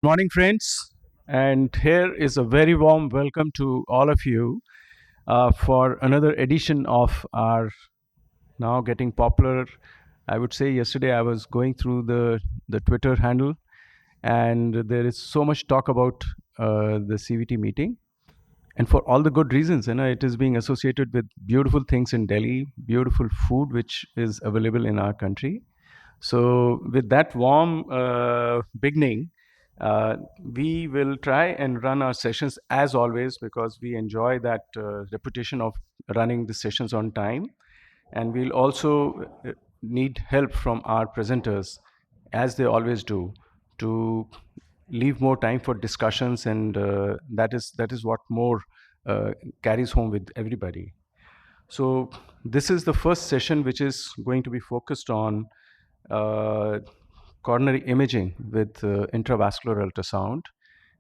Morning, friends. And here is a very warm welcome to all of you for another edition of our now getting popular. I would say yesterday I was going through the Twitter handle, and there is so much talk about the CVT meeting, and for all the good reasons. It is being associated with beautiful things in Delhi, beautiful food which is available in our country. So, with that warm beginning, we will try and run our sessions as always because we enjoy that reputation of running the sessions on time. And we'll also need help from our presenters, as they always do, to leave more time for discussions, and that is what more carries home with everybody. So this is the first session which is going to be focused on uh, coronary imaging with intravascular ultrasound.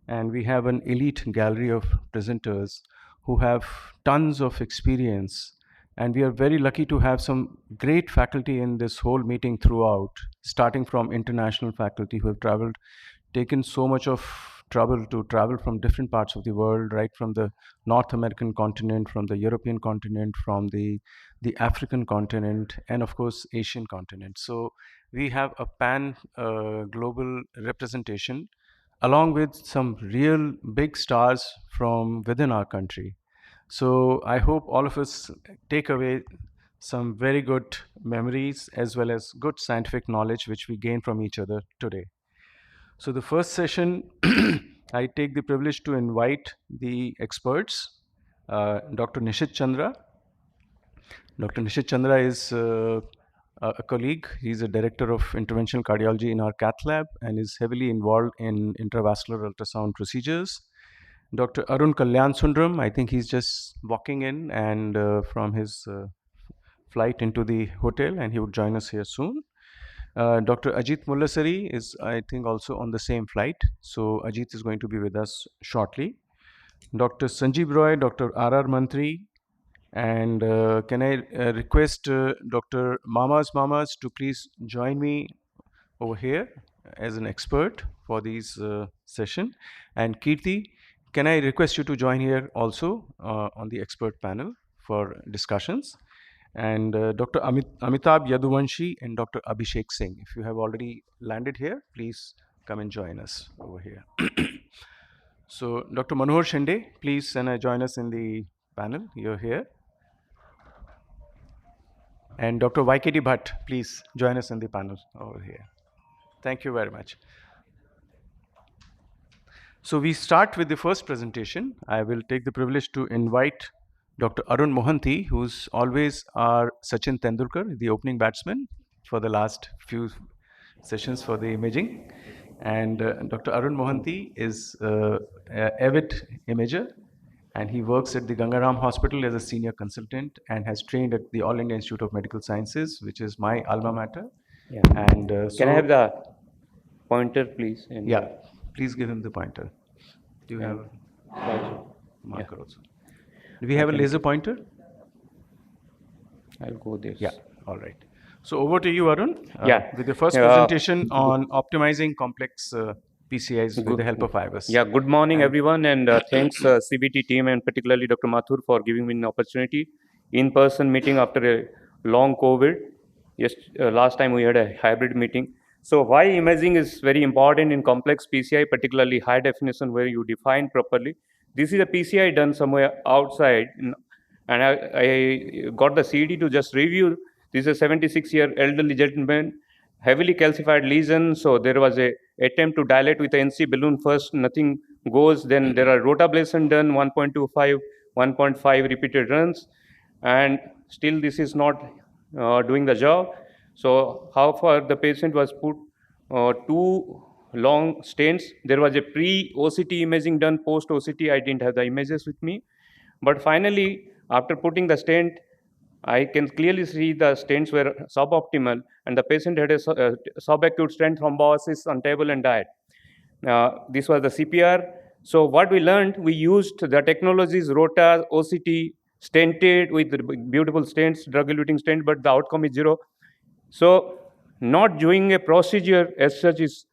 And we have an elite gallery of presenters who have tons of experience. And we are very lucky to have some great faculty in this whole meeting throughout, starting from international faculty who have traveled, taken so much of trouble to travel from different parts of the world, right from the North American continent, from the European continent, from the African continent, and of course Asian continent. So we have a pan global representation, along with some real big stars from within our country. So I hope all of us take away some very good memories as well as good scientific knowledge which we gain from each other today. So the first session, I take the privilege to invite the experts, Dr. Nishit Chandra. Dr. Nishit Chandra is a colleague. He's a director of interventional cardiology in our cath lab and is heavily involved in intravascular ultrasound procedures. Dr. Arun Kalyan Sundram, I think he's just walking in and from his flight into the hotel, and he would join us here soon. Dr. Ajit Mullasari is, I think, also on the same flight. So Ajit is going to be with us shortly. Dr. Sanjeev Roy, Dr. R.R. Mantri, and can I request Dr. Mamas to please join me over here as an expert for these session. And Kirti, can I request you to join here also on the expert panel for discussions? And Dr. Amitabh Yaduvanshi and Dr. Abhishek Singh. If you have already landed here, please come and join us over here. So, Dr. Manohar Shinde, please join us in the panel. You're here. And Dr. YKD Bhatt, please join us in the panel over here. Thank you very much. So we start with the first presentation. I will take the privilege to invite Dr. Arun Mohanty, who's always our Sachin Tendulkar, the opening batsman for the last few sessions for the imaging. And Dr. Arun Mohanty is an avid imager, and he works at the Gangaram Hospital as a senior consultant and has trained at the All India Institute of Medical Sciences, which is my alma mater. Yeah. And Can I have the pointer, please? Yeah, please give him the pointer. Do you have a Gotcha. marker also? Do we have a laser pointer? I'll go there. Yeah, all right. So over to you, Arun, Yeah. with your first presentation on optimizing complex PCIs with the help of Ivis. Yeah, good morning, everyone, and thanks CBT team and particularly Dr. Mathur for giving me an opportunity in-person meeting after a long COVID. Yes, last time we had a hybrid meeting. So why imaging is very important in complex PCI, particularly high definition where you define properly. This is a PCI done somewhere outside, and I got the CD to just review. This is a 76-year elderly gentleman, heavily calcified lesion. So there was a attempt to dilate with the NC balloon first, nothing goes. Then there are rotor ablation done, 1.25, 1.5 repeated runs, and still this is not doing the job. So how far the patient was put two long stents. There was a pre-OCT imaging done, post-OCT I didn't have the images with me. But finally, after putting the stent, I can clearly see the stents were suboptimal, and the patient had a subacute stent thrombosis on table and died. This was the CPR. So what we learned, we used the technologies Rota, OCT, stented with beautiful stents, drug-eluting stent, but the outcome is zero. So not doing a procedure as such is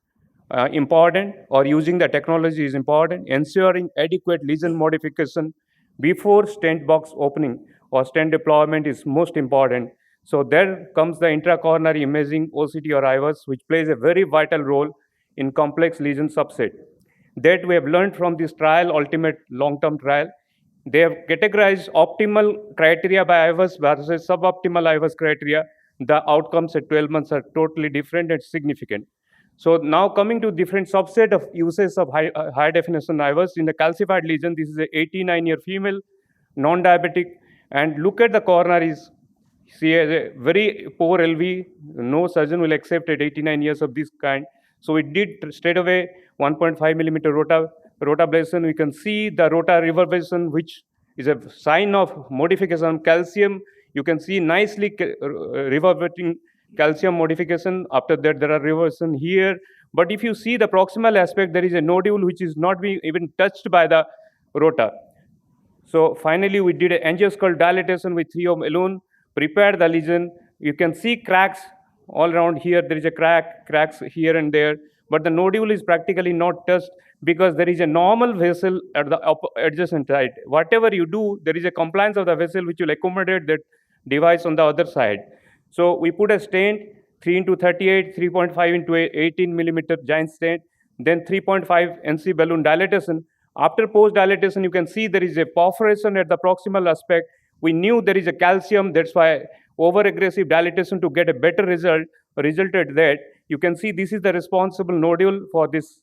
important, or using the technology is important. Ensuring adequate lesion modification before stent box opening or stent deployment is most important. So there comes the intracoronary imaging, OCT or Ivis, which plays a very vital role in complex lesion subset. That we have learned from this trial, ultimate long-term trial. They have categorized optimal criteria by Ivis versus suboptimal Ivis criteria. The outcomes at 12 months are totally different and significant. So now coming to different subset of uses of high definition Ivis in the calcified lesion. This is a 89-year female, non-diabetic, and look at the coronaries. She has a very poor LV. No surgeon will accept at 89 years of this kind. So we did straight away 1.5 millimeter rotor ablation. We can see the rotor reverbation, which is a sign of modification of calcium. You can see nicely reverberating calcium modification. After that, there are reversion here. But if you see the proximal aspect, there is a nodule which is not being even touched by the rotor. So finally, we did an angioscular dilatation with 3 ohm alone, prepared the lesion. You can see cracks all around here. There is a cracks here and there, but the nodule is practically not touched because there is a normal vessel at the adjacent side. Whatever you do, there is a compliance of the vessel which will accommodate that device on the other side. So we put a stent, 3 into 38, 3.5 into 18 millimeter giant stent, then 3.5 NC balloon dilatation. After post-dilatation, you can see there is a perforation at the proximal aspect. We knew there is a calcium, that's why over-aggressive dilatation to get a better result resulted that. You can see this is the responsible nodule for this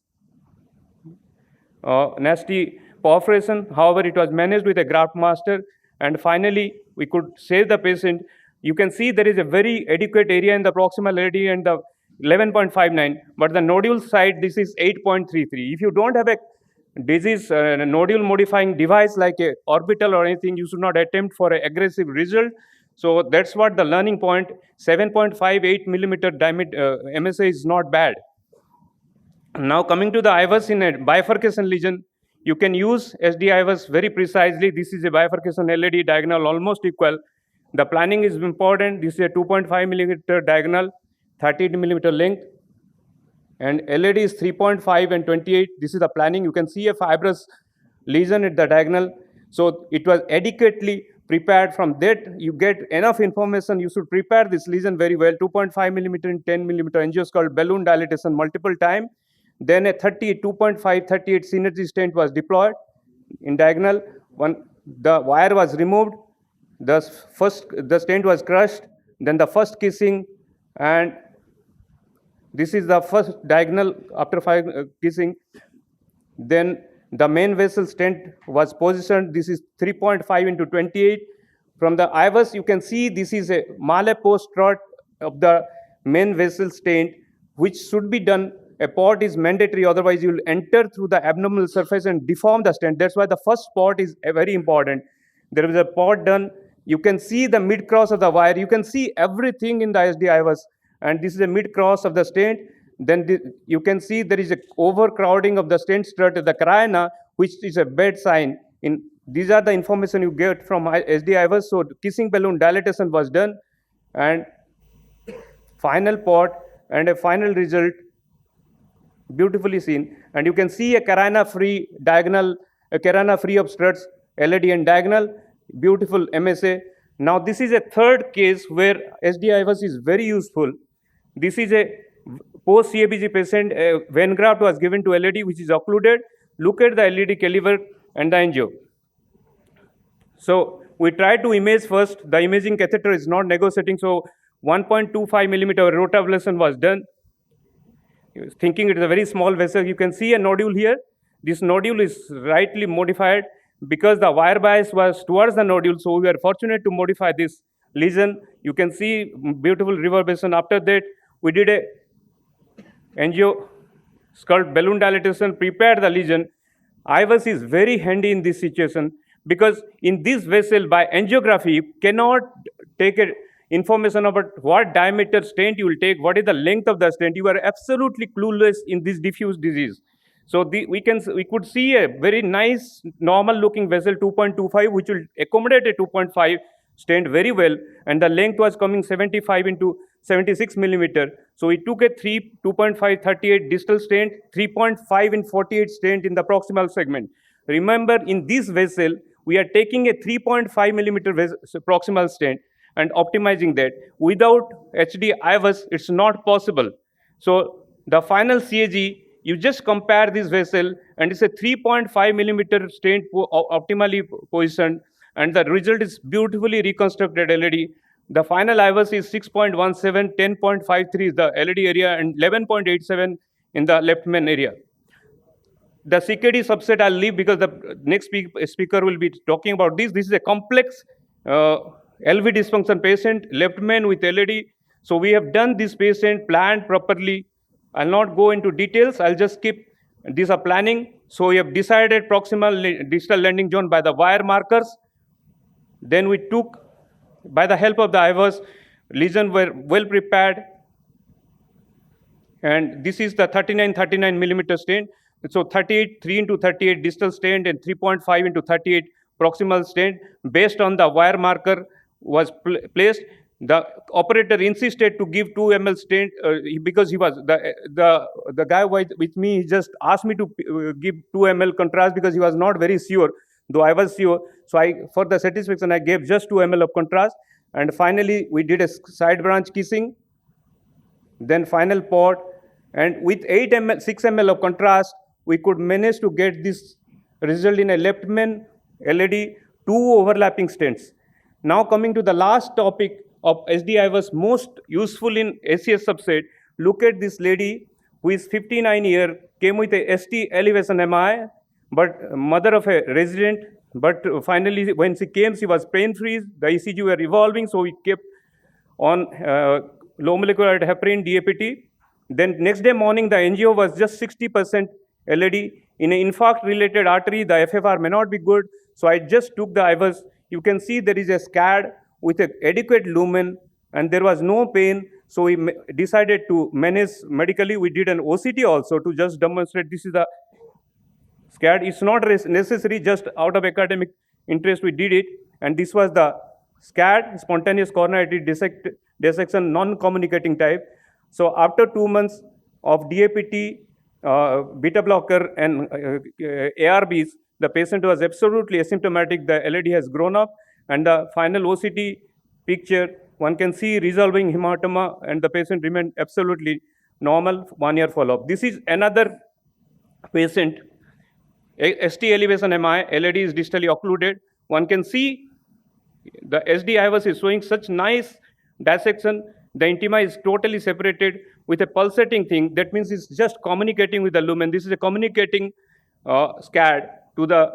nasty perforation. However, it was managed with a graft master, and finally, we could save the patient. You can see there is a very adequate area in the proximal area and the 11.59, but the nodule side, this is 8.33. If you don't have a disease nodule modifying device like a orbital or anything, you should not attempt for an aggressive result. So that's what the learning point. 7.58 millimeter diameter MSA is not bad. Now coming to the Ivis in a bifurcation lesion, you can use SD Ivis very precisely. This is a bifurcation LED diagonal almost equal. The planning is important. This is a 2.5 millimeter diagonal, 30 millimeter length, and LED is 3.5 and 28. This is the planning. You can see a fibrous lesion at the diagonal. So it was adequately prepared. From that, you get enough information. You should prepare this lesion very well. 2.5 millimeter and 10 millimeter angioscular balloon dilatation multiple time. Then a 2.5, 38 synergy stent was deployed in diagonal. The wire was removed. The stent was crushed. Then the first kissing, and this is the first diagonal after kissing. Then the main vessel stent was positioned. This is 3.5 into 28. From the Ivis, you can see this is a Mallet post strut of the main vessel stent, which should be done. A port is mandatory, otherwise you will enter through the abdominal surface and deform the stent. That's why the first port is very important. There is a port done. You can see the mid cross of the wire. You can see everything in the SD Ivis, and this is a mid cross of the stent. Then you can see there is a overcrowding of the stent strut at the carina, which is a bad sign. These are the information you get from SD Ivis. So kissing balloon dilatation was done, and final port and a final result beautifully seen. And you can see a carina free diagonal, a carina free of struts, LED and diagonal, beautiful MSA. Now this is a third case where SD Ivis is very useful. This is a post CABG patient. A vein graft was given to LED, which is occluded. Look at the LED caliber and the angio. So we try to image first. The imaging catheter is not negotiating. So 1.25 millimeter rotor ablation was done. Thinking it is a very small vessel. You can see a nodule here. This nodule is rightly modified because the wire bias was towards the nodule. So we are fortunate to modify this lesion. You can see beautiful reverbation. After that, we did a angioscular balloon dilatation, prepared the lesion. Ivis is very handy in this situation because in this vessel, by angiography, you cannot take information about what diameter stent you will take, what is the length of the stent. You are absolutely clueless in this diffuse disease. So we could see a very nice normal looking vessel 2.25, which will accommodate a 2.5 stent very well, and the length was coming 75 into 76 millimeter. So we took a 2.5 38 distal stent, 3.5 in 48 stent in the proximal segment. Remember, in this vessel, we are taking a 3.5 millimeter proximal stent and optimizing that. Without HD Ivis, it's not possible. So the final CAG, you just compare this vessel, and it's a 3.5 millimeter stent optimally positioned, and the result is beautifully reconstructed LED. The final Ivis is 6.17, 10.53 is the LED area, and 11.87 in the left main area. The CKD subset I'll leave because the next speaker will be talking about this. This is a complex LV dysfunction patient, left main with LED. So we have done this patient, planned properly. I'll not go into details. I'll just skip. These are planning. So we have decided proximal distal landing zone by the wire markers. Then we took, by the help of the Ivis, lesions were well prepared. And this is the 39 millimeter stent. So 38, 3 into 38 distal stent and 3.5 into 38 proximal stent based on the wire marker was placed. The operator insisted to give 2 ml stent because he was the guy with me. He just asked me to give 2 ml contrast because he was not very sure, though I was sure. So for the satisfaction, I gave just 2 ml of contrast. And finally, we did a side branch kissing, then final port, and with 6 ml of contrast, we could manage to get this result in a left main LED, 2 overlapping stents. Now coming to the last topic of SDI was most useful in ACS subset. Look at this lady who is 59 years, came with a ST elevation MI, but mother of a resident. But finally, when she came, she was pain-free. The ECG were evolving, so we kept on low molecular heparin, DAPT. Then next day morning, the angio was just 60% LED. In an infarct-related artery, the FFR may not be good. So I just took the Ivis. You can see there is a SCAD with an adequate lumen, and there was no pain. So we decided to manage medically. We did an OCT also to just demonstrate this is the SCAD. It's not necessary, just out of academic interest we did it. And this was the SCAD, spontaneous coronary dissection, non-communicating type. So after 2 months of DAPT, beta blocker, and ARBs, the patient was absolutely asymptomatic. The LED has grown up, and the final OCT picture, one can see resolving hematoma, and the patient remained absolutely normal, 1 year follow-up. This is another patient, ST elevation MI, LED is distally occluded. One can see the SD Ivis is showing such nice dissection. The intima is totally separated with a pulsating thing. That means it's just communicating with the lumen. This is a communicating SCAD to the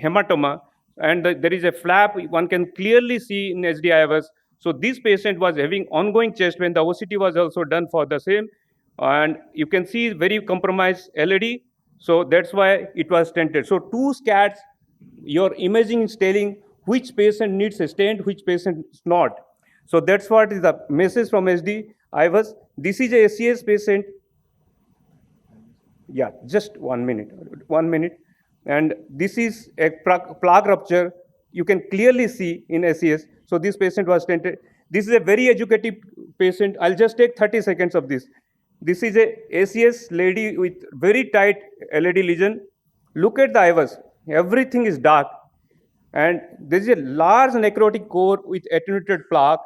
hematoma. And there is a flap. One can clearly see in SD Ivis. So this patient was having ongoing chest pain. The OCT was also done for the same. And you can see very compromised LED. So that's why it was stented. So 2 SCADs, your imaging is telling which patient needs a stent, which patient is not. So that's what is the message from SD Ivis. This is a SCS patient. Yeah, just 1 minute. 1 minute. And this is a plaque rupture. You can clearly see in SCS. So this patient was stented. This is a very educative patient. I'll just take 30 seconds of this. This is a ACS lady with very tight LED lesion. Look at the Ivis. Everything is dark. And there is a large necrotic core with attenuated plaque.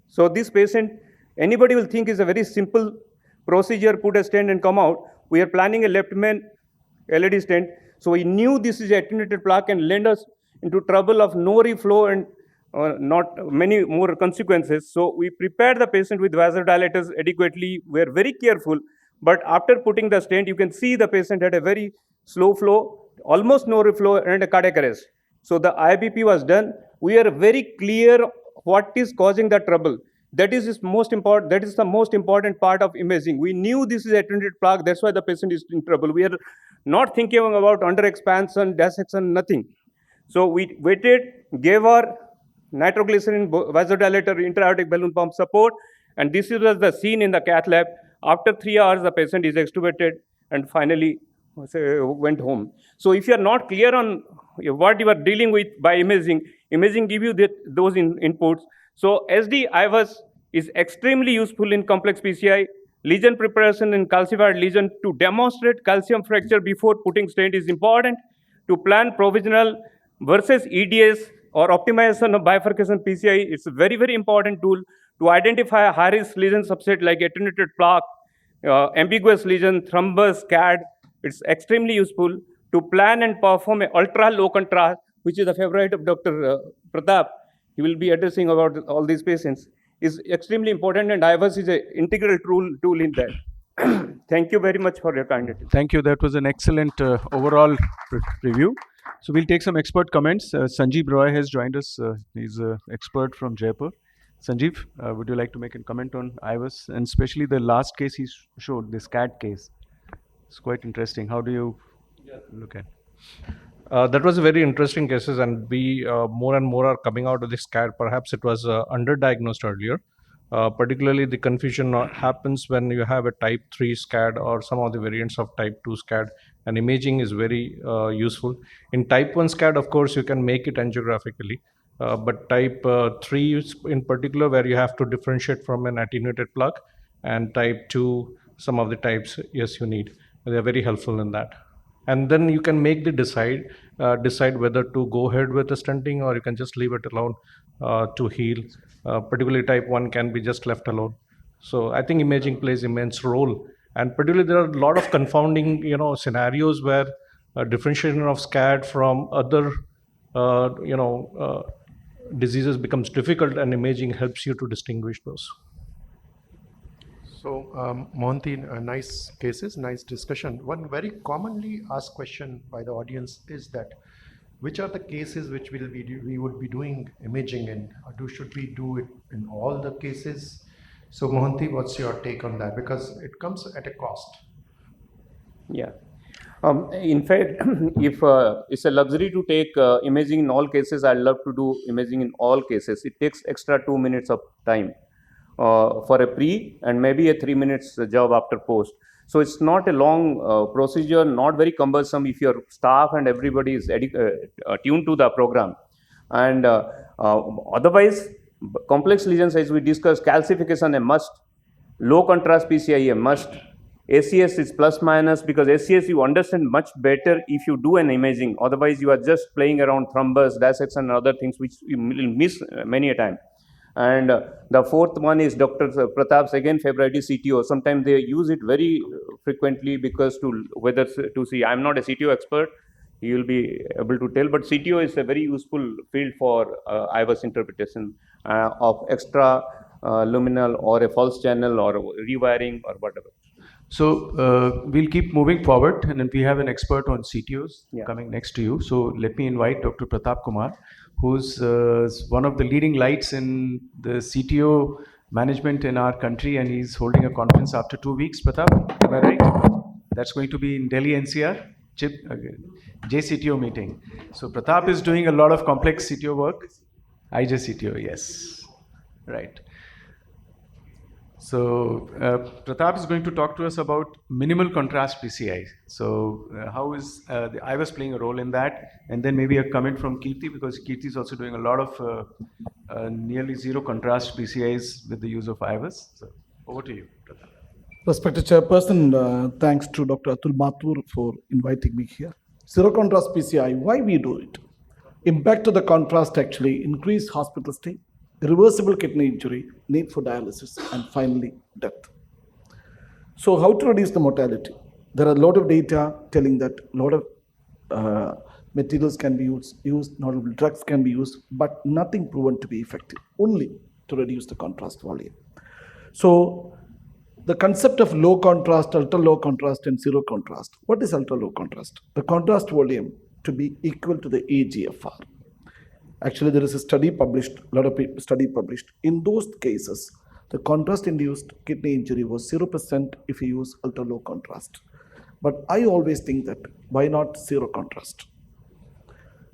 So this patient, anybody will think is a very simple procedure, put a stent and come out. We are planning a left main LED stent. So we knew this is attenuated plaque and led us into trouble of no reflow and not many more consequences. So we prepared the patient with vasodilators adequately. We are very careful. But after putting the stent, you can see the patient had a very slow flow, almost no reflow, and a cardiac arrest. So the IBP was done. We are very clear what is causing the trouble. That is most important. That is the most important part of imaging. We knew this is attenuated plaque. That's why the patient is in trouble. We are not thinking about under expansion, dissection, nothing. So we waited, gave our nitroglycerin vasodilator, intra-aortic balloon pump support, and this was the scene in the cath lab. After 3 hours, the patient is extubated and finally went home. So if you are not clear on what you are dealing with by imaging, imaging give you those inputs. So SD Ivis is extremely useful in complex PCI. Lesion preparation in calcified lesion to demonstrate calcium fracture before putting stent is important. To plan provisional versus EDS or optimization of bifurcation PCI, it's a very, very important tool to identify a high-risk lesion subset like attenuated plaque, ambiguous lesion, thrombus, CAD. It's extremely useful to plan and perform an ultra-low contrast, which is the favorite of Dr. Pratap. He will be addressing about all these patients. Is extremely important, and Ivis is an integral tool in that. Thank you very much for your kind attention. Thank you. That was an excellent overall review. So we'll take some expert comments. Sanjeev Roy has joined us. He's an expert from Jaipur. Sanjeev, would you like to make a comment on Ivis, and especially the last case he showed, this CAD case? It's quite interesting. How do you look at? That was a very interesting cases, and we more and more are coming out of this CAD. Perhaps it was underdiagnosed earlier. Particularly the confusion happens when you have a type 3 SCAD or some of the variants of type 2 SCAD, and imaging is very useful. In type 1 SCAD, of course, you can make it angiographically, but type 3 in particular, where you have to differentiate from an attenuated plaque, and type 2, some of the types, yes, you need. They're very helpful in that. And then you can make the decide whether to go ahead with the stenting, or you can just leave it alone to heal. Particularly type 1 can be just left alone. So I think imaging plays immense role, and particularly there are a lot of confounding scenarios where differentiation of SCAD from other diseases becomes difficult, and imaging helps you to distinguish those. So, Mohanty, nice cases, nice discussion. One very commonly asked question by the audience is that, which are the cases which we would be doing imaging in? Should we do it in all the cases? So, Mohanty, what's your take on that? Because it comes at a cost. Yeah. In fact, if it's a luxury to take imaging in all cases, I'd love to do imaging in all cases. It takes extra 2 minutes of time for a pre and maybe a 3 minutes job after post. So it's not a long procedure, not very cumbersome if your staff and everybody is tuned to the program. And otherwise, complex lesions, as we discussed, calcification a must, low contrast PCI a must, ACS is plus minus, because ACS you understand much better if you do an imaging. Otherwise, you are just playing around thrombus, dissection and other things which you will miss many a time. And the fourth one is Dr. Pratap's again favorite is CTO. Sometimes they use it very frequently because whether to see, I'm not a CTO expert, he will be able to tell, but CTO is a very useful field for Ivis interpretation of extra luminal or a false channel or rewiring or whatever. So we'll keep moving forward, and then we have an expert on CTOs coming next to you. So let me invite Dr. Pratap Kumar, who's one of the leading lights in the CTO management in our country, and he's holding a conference after 2 weeks. Pratap, am I right? That's going to be in Delhi NCR, JCTO meeting. So Pratap is doing a lot of complex CTO work. IJCTO, yes, right. So Pratap is going to talk to us about minimal contrast PCI. So how is the Ivis playing a role in that? And then maybe a comment from Kirti, because Kirti is also doing a lot of nearly zero contrast PCIs with the use of Ivis. So over to you, Pratap. Respected Chairperson, thanks to Dr. Atul Mathur for inviting me here. Zero contrast PCI, why we do it? Impact of the contrast actually increased hospital stay, irreversible kidney injury, need for dialysis, and finally death. So how to reduce the mortality? There are a lot of data telling that a lot of materials can be used, notable drugs can be used, but nothing proven to be effective, only to reduce the contrast volume. So the concept of low contrast, ultra low contrast, and zero contrast. What is ultra low contrast? The contrast volume to be equal to the AGFR. Actually, there is a study published, a lot of study published. In those cases, the contrast-induced kidney injury was 0% if you use ultra-low contrast. But I always think that, why not zero contrast?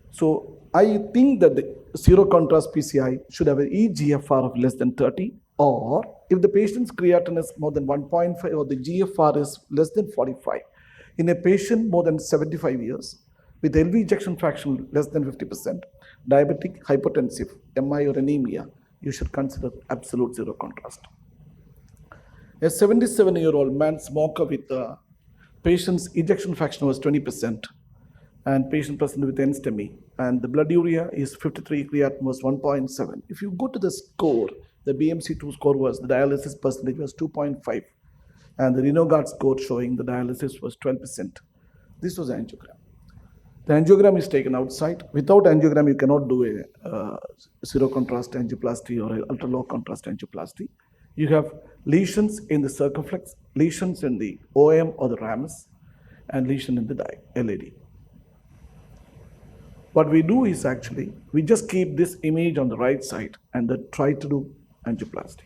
So I think that the zero contrast PCI should have an eGFR of less than 30, or if the patient's creatinine is more than 1.5 or the GFR is less than 45, in a patient more than 75 years, with LV ejection fraction less than 50%, diabetic, hypertensive, MI or anemia, you should consider absolute zero contrast. A 77-year-old man smoker with patient's ejection fraction was 20%, and patient presented with NSTEMI, and the blood urea is 53, creatinine was 1.7. If you go to the score, the BMC2 score was, the dialysis percentage was 2.5, and the Renogard score showing the dialysis was 12%. This was angiogram. The angiogram is taken outside. Without angiogram, you cannot do a zero contrast angioplasty or ultra low contrast angioplasty. You have lesions in the circumflex, lesions in the OM or the ramus, and lesion in the LAD. What we do is actually, we just keep this image on the right side and then try to do angioplasty.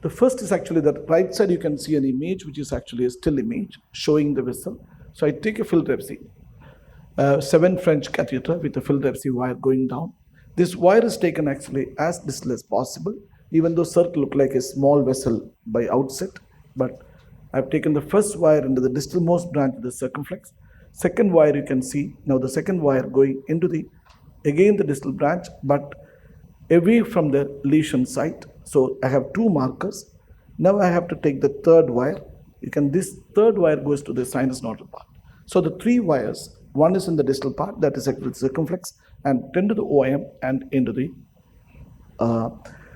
The first is actually the right side, you can see an image which is actually a still image showing the vessel. So I take a Philtrepsy, 7 French catheter with a Philtrepsy wire going down. This wire is taken actually as distal as possible, even though circle look like a small vessel by outset, but I've taken the first wire into the distalmost branch of the circumflex. Second wire you can see, now the second wire going into the, again the distal branch, but away from the lesion site. So I have 2 markers. Now I have to take the third wire. This third wire goes to the sinus nodal part. So the 3 wires, one is in the distal part, that is actually the circumflex, and into the OM and into the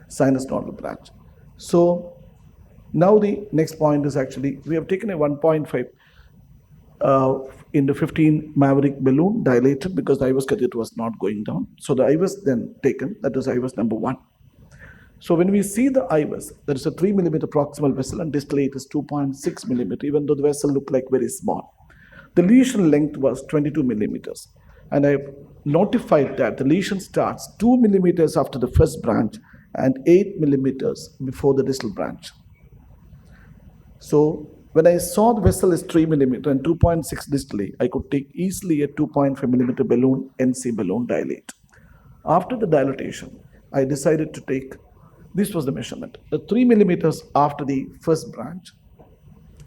sinus nodal branch. So now the next point is actually, we have taken a 1.5 into 15 Maverick balloon dilated because the Ivis catheter was not going down. So the Ivis then taken, that is Ivis number 1. So when we see the Ivis, there is a 3 millimeter proximal vessel and distal 8 is 2.6 millimeter, even though the vessel looked like very small. The lesion length was 22 millimeters. And I notified that the lesion starts 2 millimeters after the first branch and 8 millimeters before the distal branch. So when I saw the vessel is 3 millimeter and 2.6 distally, I could take easily a 2.5 millimeter balloon, NC balloon dilate. After the dilatation, I decided to take, this was the measurement, the 3 millimeters after the first branch.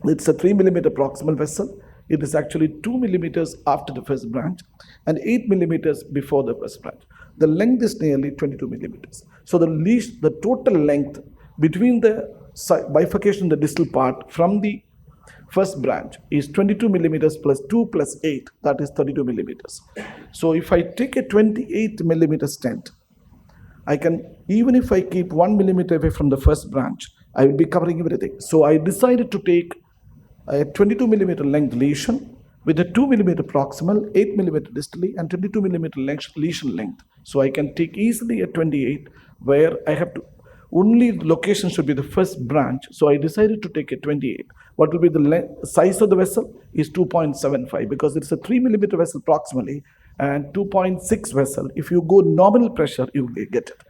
It's a 3 millimeter proximal vessel. It is actually 2 millimeters after the first branch and 8 millimeters before the first branch. The length is nearly 22 millimeters. So the total length between the bifurcation, the distal part from the first branch is 22 millimeters plus 2 plus 8, that is 32 millimeters. So if I take a 28 millimeter stent, I can, even if I keep 1 millimeter away from the first branch, I will be covering everything. So I decided to take a 22 millimeter length lesion with a 2 millimeter proximal, 8 millimeter distally, and 22 millimeter lesion length. So I can take easily a 28 where I have to, only location should be the first branch. So I decided to take a 28. What will be the size of the vessel is 2.75 because it's a 3 millimeter vessel proximally and 2.6 vessel. If you go nominal pressure, you will get it.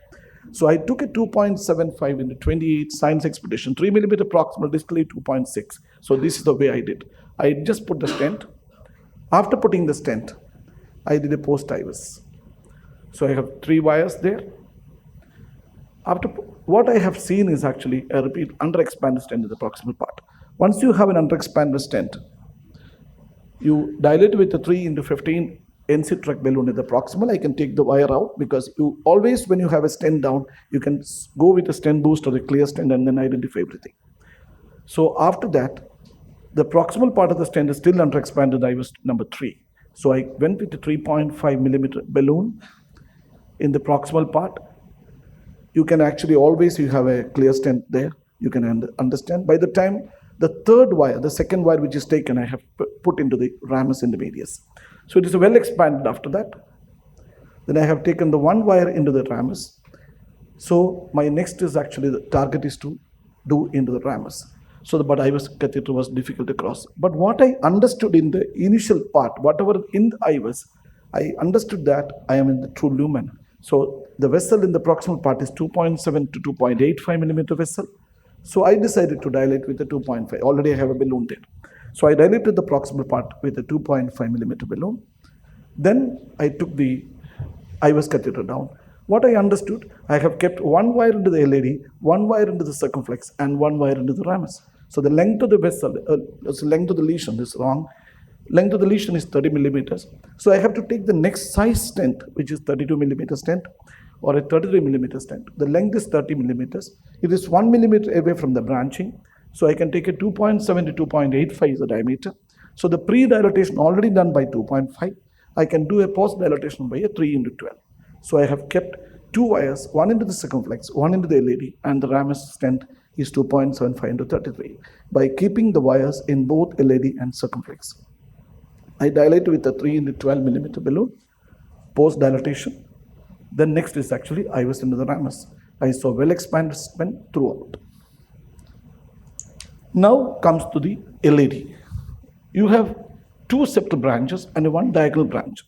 So I took a 2.75 into 28 science expedition, 3 millimeter proximal, distally 2.6. So this is the way I did. I just put the stent. After putting the stent, I did a post Ivis. So I have 3 wires there. After what I have seen is actually a repeat underexpanded stent in the proximal part. Once you have an underexpanded stent, you dilate with the 3 into 15 NC truck balloon in the proximal. I can take the wire out because you always, when you have a stent down, you can go with a stent boost or the clear stent and then identify everything. So after that, the proximal part of the stent is still underexpanded. I was number 3. So I went with the 3.5 millimeter balloon in the proximal part. You can actually always, you have a clear stent there. You can understand. By the time the third wire, the second wire which is taken, I have put into the ramus in the medius. So it is well expanded after that. Then I have taken the 1 wire into the ramus. So my next is actually, the target is to do into the ramus. So but Ivis catheter was difficult to cross. But what I understood in the initial part, whatever in the Ivis, I understood that I am in the true lumen. So the vessel in the proximal part is 2.7 to 2.85 millimeter vessel. So I decided to dilate with the 2.5. Already I have a balloon there. So I dilated the proximal part with a 2.5 millimeter balloon. Then I took the Ivis catheter down. What I understood, I have kept 1 wire into the LAD, 1 wire into the circumflex, and 1 wire into the ramus. So the length of the vessel, length of the lesion is wrong. Length of the lesion is 30 millimeters. So I have to take the next size stent, which is 32 millimeter stent. or a 33 millimeter stent. The length is 30 millimeters. It is 1 millimeter away from the branching. So I can take a 2.7 to 2.85 is the diameter. So the pre-dilatation already done by 2.5. I can do a post-dilatation by a 3 into 12. So I have kept two wires, one into the circumflex, one into the LAD, and the ramus stent is 2.75 into 33 by keeping the wires in both LAD and circumflex. I dilate with a 3 into 12 millimeter balloon, post dilatation. Then next is actually Ivis into the ramus. I saw well expanded stent throughout. Now comes to the LAD. You have two septal branches and one diagonal branch.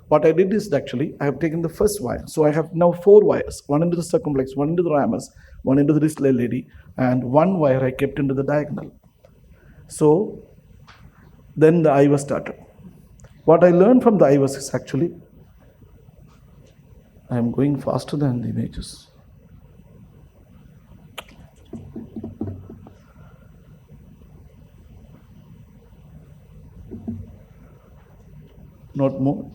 What I did is actually I have taken the first wire. So I have now four wires, one into the circumflex, one into the ramus, one into the distal LAD, and one wire I kept into the diagonal. So then the Ivis started. What I learned from the Ivis is actually, I am going faster than the images. Not more.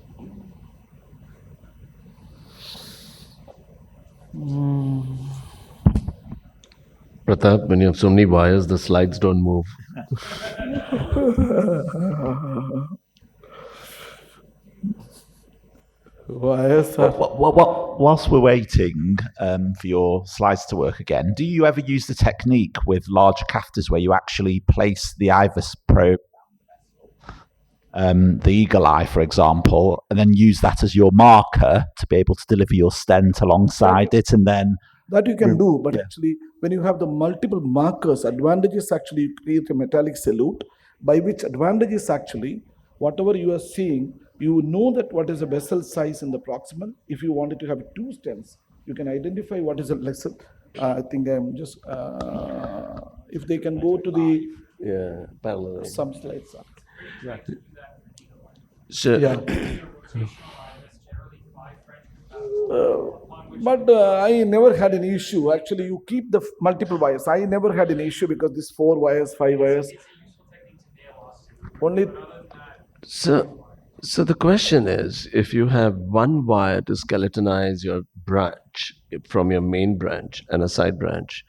Pratap, when you have so many wires, the slides don't move. Wires are. Whilst we're waiting for your slides to work again, do you ever use the technique with large catheters where you actually place the Ivis probe, the eagle eye, for example, and then use that as your marker to be able to deliver your stent alongside it, and then That you can do, but actually, when you have the multiple markers, advantage is actually you create a metallic salute, by which advantage is actually whatever you are seeing, you know that what is the vessel size in the proximal. If you wanted to have two stents, you can identify what is a vessel. I think I'm just, if they can go to the Parallel. some slides. So, Yeah. But I never had an issue. Actually, you keep the multiple wires. I never had an issue because these 4 wires, 5 wires. Only So the question is, if you have one wire to skeletonize your branch from your main branch and a side branch,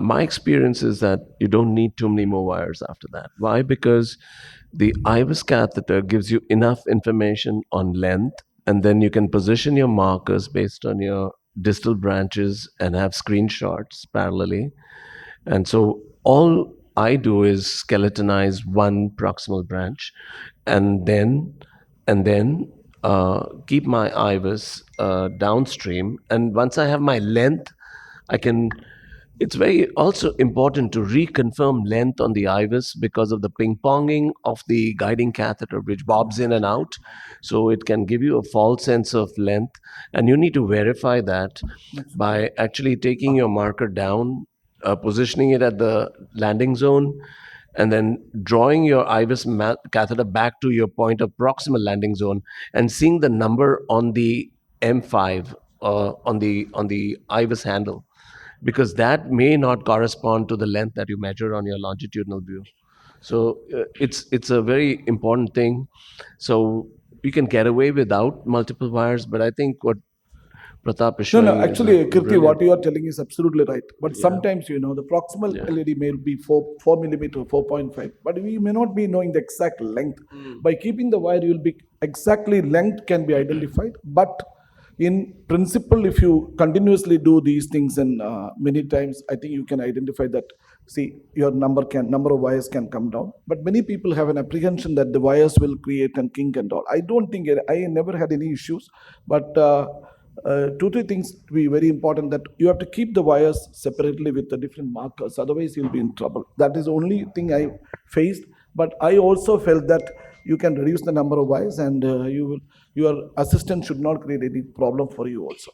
my experience is that you don't need too many more wires after that. Why? Because the Ivis catheter gives you enough information on length, and then you can position your markers based on your distal branches and have screenshots parallelly. And so all I do is skeletonize one proximal branch, and then keep my Ivis downstream. And once I have my length, I can. It's very also important to reconfirm length on the Ivis because of the ping-ponging of the guiding catheter, which bobs in and out. So it can give you a false sense of length, and you need to verify that by actually taking your marker down, positioning it at the landing zone, and then drawing your Ivis catheter back to your point of proximal landing zone and seeing the number on the M5 on the Ivis handle, because that may not correspond to the length that you measure on your longitudinal view. So it's a very important thing. So you can get away without multiple wires, but I think what Pratap is No, showing no, is actually, a Kirti, brilliant- what you are telling is absolutely right. But sometimes, the proximal LED may be 4 millimeter, 4.5, but we may not be knowing the exact length. By keeping the wire, you will be exactly length can be identified. But in principle, if you continuously do these things and many times, I think you can identify that. See, your number of wires can come down. But many people have an apprehension that the wires will create and kink and all. I don't think I never had any issues, but. 2-3 things to be very important, that you have to keep the wires separately with the different markers, otherwise you'll be in trouble. That is the only thing I faced, but I also felt that you can reduce the number of wires, and your assistant should not create any problem for you also.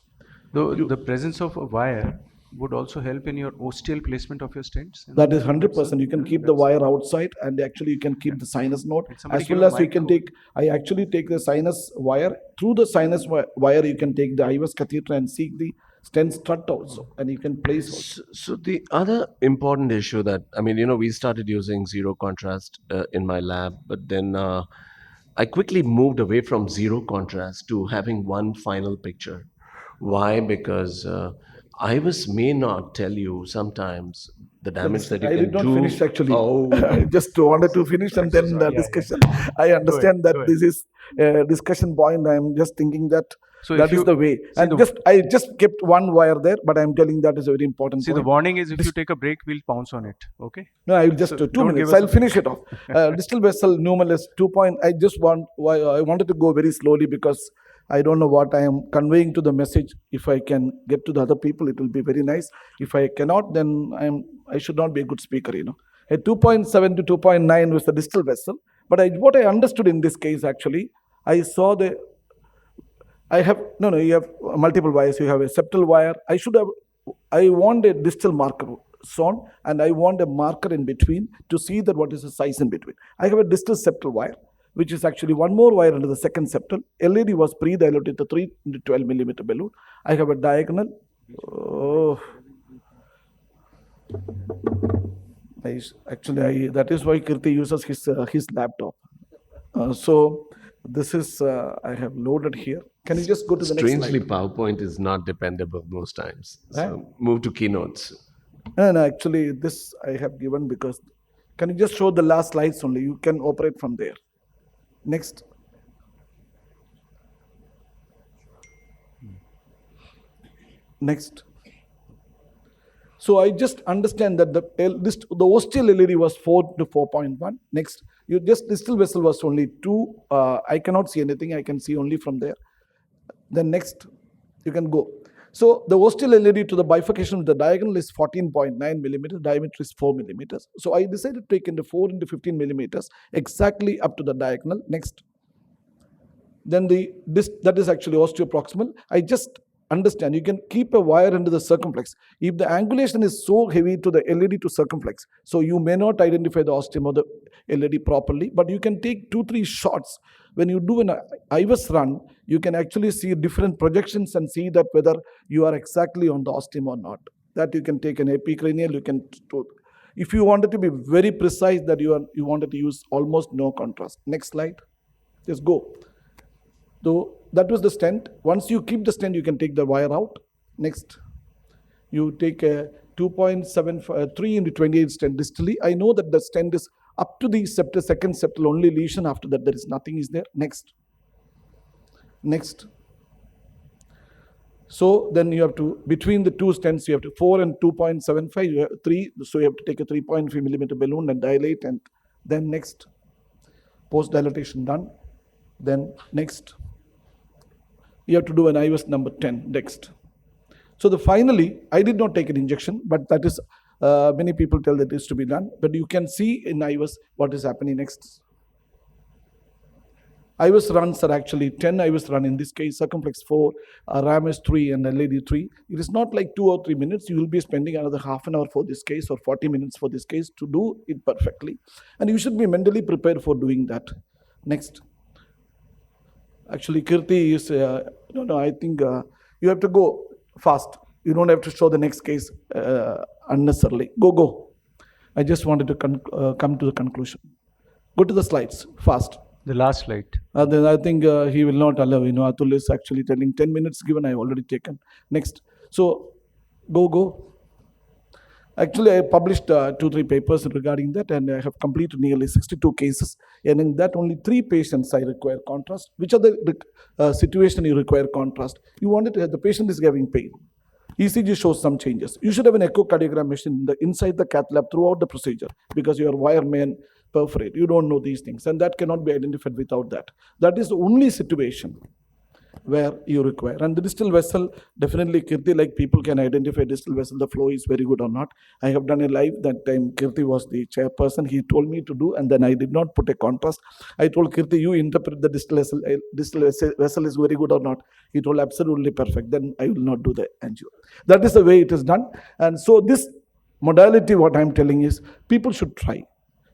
The presence of a wire would also help in your ostial placement of your stents. That is 100%. You can keep the wire outside, and actually you can keep the sinus node somebody as give well a as you mic can to- take. I actually take the sinus wire. Through the sinus wire, you can take the Ivis catheter and seek the stent strut also, and you can place also. So the other important issue that, I mean, we started using zero contrast in my lab, but then I quickly moved away from zero contrast to having one final picture, Why? Because Ivis may not tell you sometimes the damage that you I can did not do. finish actually. Oh, I just wanted to finish and then the discussion. I understand that this is a discussion point. I'm just thinking that So that is the way. And I just kept one wire there, but I'm telling that is a very important See, point. the warning is if you take a break, we'll pounce on it. Okay. No, I will just So 2 don't minutes. give us I'll finish it off. Distal vessel numerous 2 point. I just I wanted to go very slowly because I don't know what I am conveying to the message. If I can get to the other people, it will be very nice. If I cannot, then I should not be a good speaker. A 2.7 to 2.9 was the distal vessel. But what I understood in this case actually, I saw you have multiple wires. You have a septal wire. I want a distal marker zone and I want a marker in between to see that what is the size in between. I have a distal septal wire, which is actually one more wire under the second septal. LED was pre-dilated to 3 into 12 millimeter balloon. I have a diagonal. That is why Kirti uses his laptop. So this is, I have loaded here. Can you just go to the next slide? strangely, PowerPoint is not dependable most times. So move to keynotes. No, actually, this I have given because, can you just show the last slides only? You can operate from there. Next. Next. So I just understand that the ostial LED was 4 to 4.1. Next, distal vessel was only 2. I cannot see anything. I can see only from there. Then next, you can go. So the ostial LED to the bifurcation of the diagonal is 14.9 millimeters. Diameter is 4 millimeters. So I decided to take into 4 into 15 millimeters exactly up to the diagonal. Next. Then that is actually osteoproximal. I just understand you can keep a wire into the circumflex. If the angulation is so heavy to the LED to circumflex, so you may not identify the ostium or the LED properly, but you can take 2-3 shots. When you do an Ivis run, you can actually see different projections and see that whether you are exactly on the ostium or not. That you can take an epicranial, you can. If you wanted to be very precise, that you wanted to use almost no contrast. Next slide. Just go. So that was the stent. Once you keep the stent, you can take the wire out. Next, you take a 2.73 into 28 stent distally. I know that the stent is up to the second septal only lesion. After that, there is nothing is there. Next. So then you have to, between the two stents, you have to 4 and 2.75, you have 3. So you have to take a 3.5 millimeter balloon and dilate, and then next, post dilatation done. Then next, you have to do an Ivis number 10 next. So finally, I did not take an injection, but that is, many people tell that is to be done. But you can see in Ivis what is happening next. Ivis runs are actually 10 Ivis run in this case, circumflex 4, RAM is 3 and LED 3. It is not like 2 or 3 minutes. You will be spending another half an hour for this case or 40 minutes for this case to do it perfectly. And you should be mentally prepared for doing that. Next. Actually, Kirti is, I think you have to go fast. You don't have to show the next case unnecessarily. Go. I just wanted to come to the conclusion. Go to the slides, fast. The last slide. Then I think he will not allow, Atul is actually telling 10 minutes given, I already taken. Next. So, go. Actually, I published 2-3 papers regarding that, and I have completed nearly 62 cases. And in that, only 3 patients I require contrast. Which are the situation you require contrast? You want it, the patient is having pain. ECG shows some changes. You should have an echocardiogram machine inside the cath lab throughout the procedure, because your wire may perforate. You don't know these things, and that cannot be identified without that. That is the only situation where you require. And the distal vessel, definitely Kirti, like people can identify distal vessel, the flow is very good or not. I have done a live that time. Kirti was the chairperson. He told me to do, and then I did not put a contrast. I told Kirti, you interpret the distal vessel is very good or not. He told absolutely perfect. Then I will not do the angio. That is the way it is done. And so this modality, what I am telling is, people should try.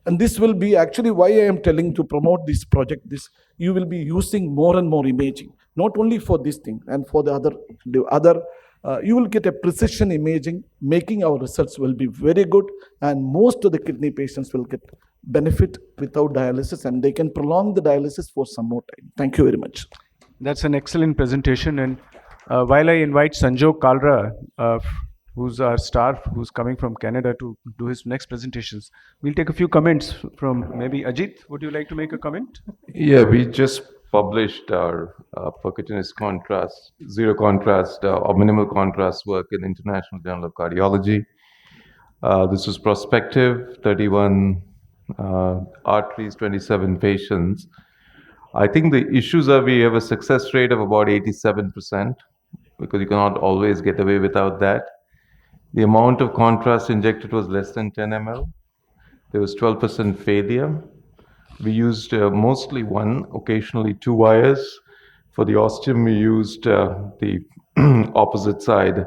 And this will be actually why I am telling to promote this project. You will be using more and more imaging, not only for this thing and for the other. You will get a precision imaging, making our results will be very good, and most of the kidney patients will get benefit without dialysis, and they can prolong the dialysis for some more time. Thank you very much. That's an excellent presentation, and While I invite Sanjog Kalra, who's our star, who's coming from Canada to do his next presentations, we'll take a few comments from maybe Ajit. Would you like to make a comment? Yeah, we just published our percutaneous contrast, zero contrast or minimal contrast work in International Journal of Cardiology. This was prospective, 31 arteries, 27 patients. I think the issues are we have a success rate of about 87%, because you cannot always get away without that. The amount of contrast injected was less than 10 ml. There was 12% failure. We used mostly one, occasionally two wires. For the ostium, we used the opposite side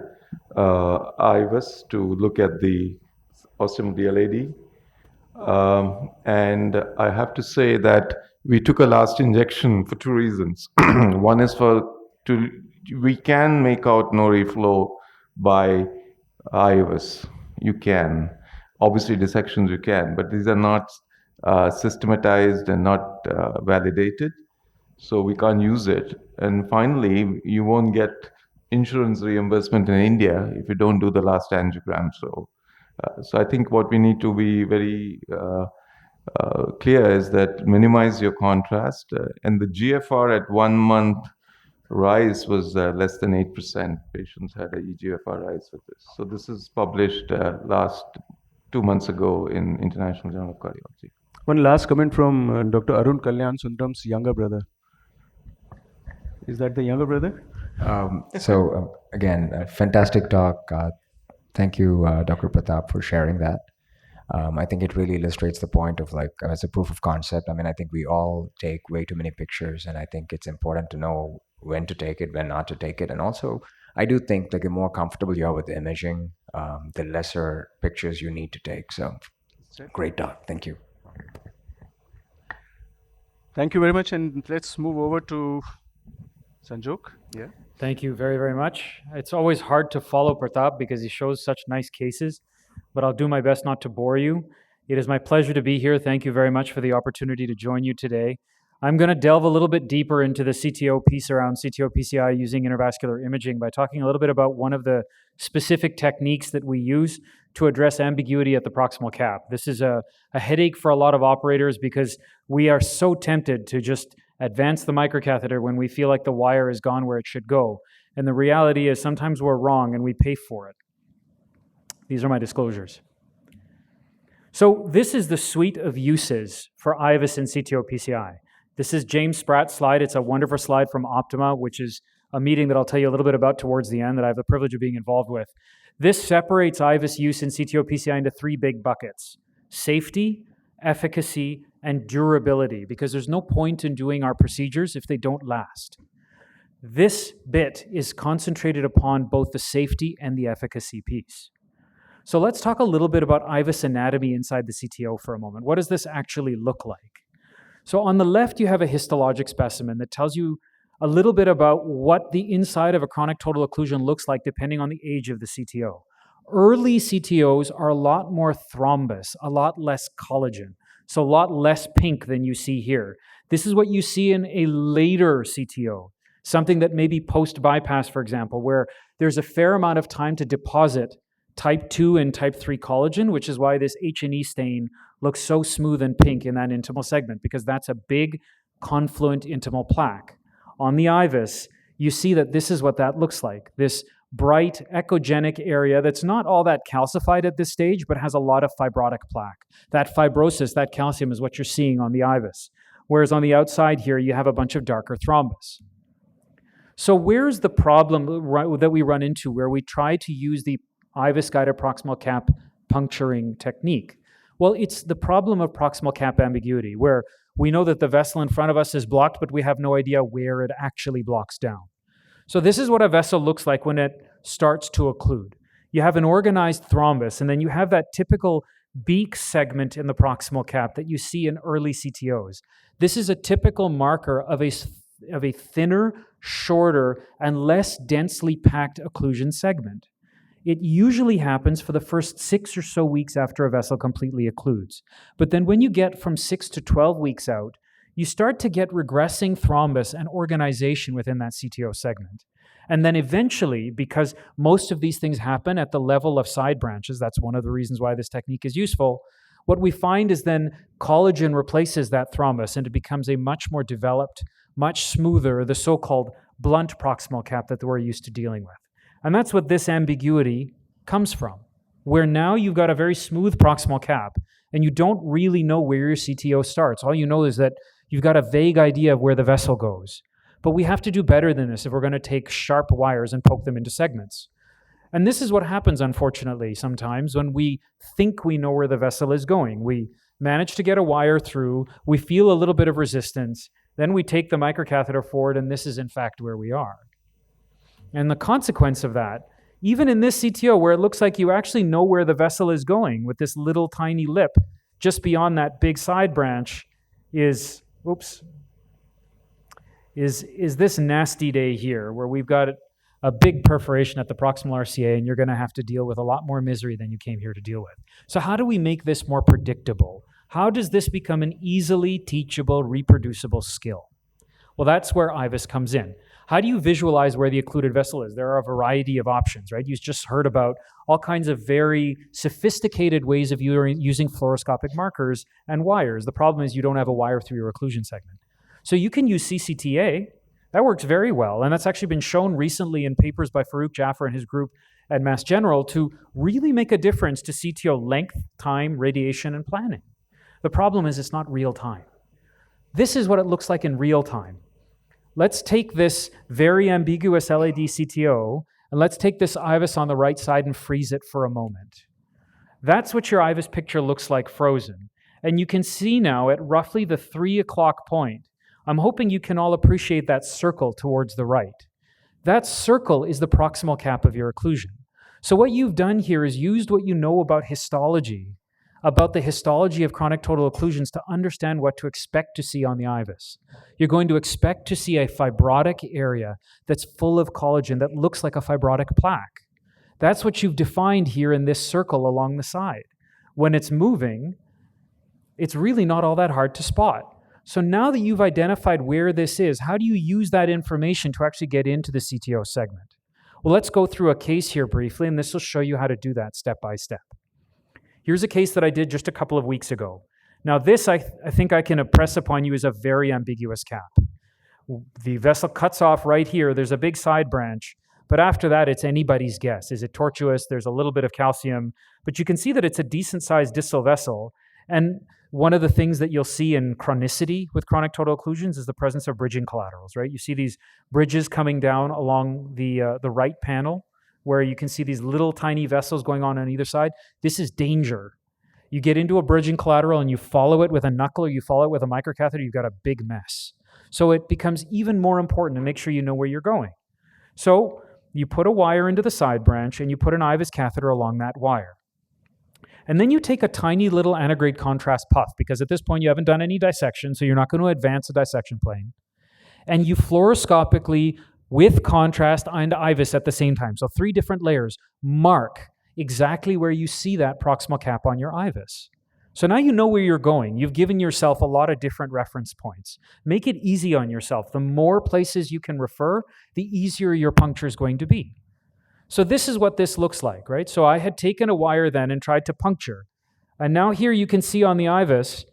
Ivis to look at the ostium of the LAD. And I have to say that we took a last injection for two reasons. One is we can make out no reflow by Ivis. You can. Obviously, dissections you can, but these are not systematized and not validated, so we can't use it. And finally, you won't get insurance reimbursement in India if you don't do the last angiogram. So I think what we need to be very clear is that minimize your contrast, and the GFR at 1 month rise was less than 8%. Patients had a eGFR rise with this. So this is published last 2 months ago in International Journal of Cardiology. One last comment from Dr. Arun Kalyan Sundaram's younger brother. Is that the younger brother? Again, a fantastic talk. Thank you, Dr. Pratap, for sharing that. I think it really illustrates the point of, like, as a proof of concept. I mean, I think we all take way too many pictures, and I think it's important to know when to take it, when not to take it. And also, I do think, like, the more comfortable you are with the imaging, the lesser pictures you need to take. So, great talk. Thank you. Thank you very much, and let's move over to Sanjog. Yeah. Thank you very, very much. It's always hard to follow Pratap because he shows such nice cases, but I'll do my best not to bore you. It is my pleasure to be here. Thank you very much for the opportunity to join you today. I'm going to delve a little bit deeper into the CTO piece around CTO PCI using intravascular imaging by talking a little bit about one of the specific techniques that we use to address ambiguity at the proximal cap. This is a headache for a lot of operators because we are so tempted to just advance the microcatheter when we feel like the wire is gone where it should go. And the reality is sometimes we're wrong and we pay for it. These are my disclosures. So this is the suite of uses for Ivis and CTO PCI. This is James Spratt's slide. It's a wonderful slide from Optima, which is a meeting that I'll tell you a little bit about towards the end that I have the privilege of being involved with. This separates Ivis use in CTO PCI into three big buckets: safety, efficacy, and durability, because there's no point in doing our procedures if they don't last. This bit is concentrated upon both the safety and the efficacy piece. So let's talk a little bit about Ivis Anatomy inside the CTO for a moment. What does this actually look like? So on the left, you have a histologic specimen that tells you a little bit about what the inside of a chronic total occlusion looks like depending on the age of the CTO. Early CTOs are a lot more thrombus, a lot less collagen, so a lot less pink than you see here. This is what you see in a later CTO, something that may be post-bypass, for example, where there's a fair amount of time to deposit type 2 and type 3 collagen, which is why this H&E stain looks so smooth and pink in that intimal segment, because that's a big confluent intimal plaque. On the Ivis, you see that this is what that looks like, this bright echogenic area that's not all that calcified at this stage, but has a lot of fibrotic plaque. That fibrosis, that calcium is what you're seeing on the Ivis. Whereas on the outside here, you have a bunch of darker thrombus. So where's the problem that we run into where we try to use the Ivis guided proximal cap puncturing technique? Well, it's the problem of proximal cap ambiguity, where we know that the vessel in front of us is blocked, but we have no idea where it actually blocks down. So this is what a vessel looks like when it starts to occlude. You have an organized thrombus, and then you have that typical beak segment in the proximal cap that you see in early CTOs. This is a typical marker of a thinner, shorter, and less densely packed occlusion segment. It usually happens for the first 6 or so weeks after a vessel completely occludes. But then when you get from 6 to 12 weeks out, you start to get regressing thrombus and organization within that CTO segment. And then eventually, because most of these things happen at the level of side branches, that's one of the reasons why this technique is useful, what we find is then collagen replaces that thrombus and it becomes a much more developed, much smoother, the so-called blunt proximal cap that we're used to dealing with. And that's what this ambiguity comes from, where now you've got a very smooth proximal cap and you don't really know where your CTO starts. All you know is that you've got a vague idea of where the vessel goes. But we have to do better than this if we're going to take sharp wires and poke them into segments. And this is what happens, unfortunately, sometimes when we think we know where the vessel is going. We manage to get a wire through, we feel a little bit of resistance, then we take the microcatheter forward, and this is in fact where we are. And the consequence of that, even in this CTO where it looks like you actually know where the vessel is going with this little tiny lip just beyond that big side branch, is this nasty day here where we've got a big perforation at the proximal RCA and you're going to have to deal with a lot more misery than you came here to deal with. So how do we make this more predictable? How does this become an easily teachable, reproducible skill? Well, that's where Ivis comes in. How do you visualize where the occluded vessel is? There are a variety of options, right? You just heard about all kinds of very sophisticated ways of using fluoroscopic markers and wires. The problem is you don't have a wire through your occlusion segment. So you can use CCTA. That works very well, and that's actually been shown recently in papers by Farouk Jaffer and his group at Mass General to really make a difference to CTO length, time, radiation, and planning. The problem is it's not real time. This is what it looks like in real time. Let's take this very ambiguous LAD CTO, and let's take this Ivis on the right side and freeze it for a moment. That's what your Ivis picture looks like frozen. And you can see now at roughly the 3 o'clock point, I'm hoping you can all appreciate that circle towards the right. That circle is the proximal cap of your occlusion. So what you've done here is used what you know about histology, about the histology of chronic total occlusions to understand what to expect to see on the Ivis. You're going to expect to see a fibrotic area that's full of collagen that looks like a fibrotic plaque. That's what you've defined here in this circle along the side. When it's moving, it's really not all that hard to spot. So now that you've identified where this is, how do you use that information to actually get into the CTO segment? Well, let's go through a case here briefly, and this will show you how to do that step by step. Here's a case that I did just a couple of weeks ago. Now this, I think I can impress upon you, is a very ambiguous cap. The vessel cuts off right here. There's a big side branch, but after that, it's anybody's guess. Is it tortuous? There's a little bit of calcium, but you can see that it's a decent-sized distal vessel. And one of the things that you'll see in chronicity with chronic total occlusions is the presence of bridging collaterals, right? You see these bridges coming down along the right panel where you can see these little tiny vessels going on either side. This is danger. You get into a bridging collateral and you follow it with a knuckle or you follow it with a microcatheter, you've got a big mess. So it becomes even more important to make sure you know where you're going. So you put a wire into the side branch and you put an Ivis catheter along that wire. And then you take a tiny little antegrade contrast puff, because at this point you haven't done any dissection, so you're not going to advance the dissection plane. And you fluoroscopically, with contrast and Ivis at the same time, so 3 different layers, mark exactly where you see that proximal cap on your Ivis. So now you know where you're going. You've given yourself a lot of different reference points. Make it easy on yourself. The more places you can refer, the easier your puncture is going to be. So this is what this looks like, right? So I had taken a wire then and tried to puncture. And now here you can see on the Ivis,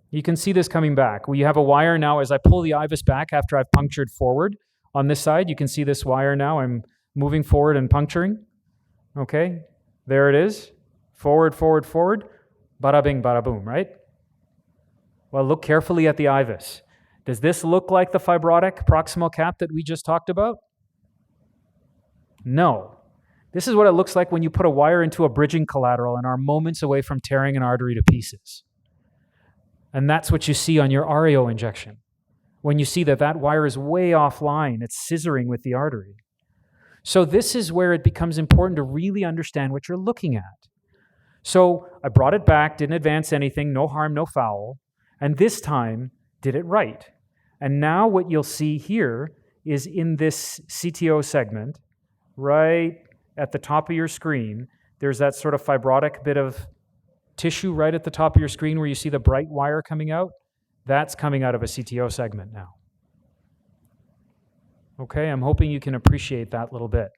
you can see this coming back. We have a wire now as I pull the Ivis back after I've punctured forward. On this side, you can see this wire now. I'm moving forward and puncturing. Okay, there it is. Forward, forward, forward. Bada bing, bada boom, right? Well, look carefully at the Ivis. Does this look like the fibrotic proximal cap that we just talked about? No. This is what it looks like when you put a wire into a bridging collateral and are moments away from tearing an artery to pieces. And that's what you see on your RAO injection. When you see that that wire is way offline, it's scissoring with the artery. So this is where it becomes important to really understand what you're looking at. So I brought it back, didn't advance anything, no harm, no foul, and this time did it right. And now what you'll see here is in this CTO segment, right at the top of your screen, there's that sort of fibrotic bit of tissue right at the top of your screen where you see the bright wire coming out. That's coming out of a CTO segment now. Okay, I'm hoping you can appreciate that little bit.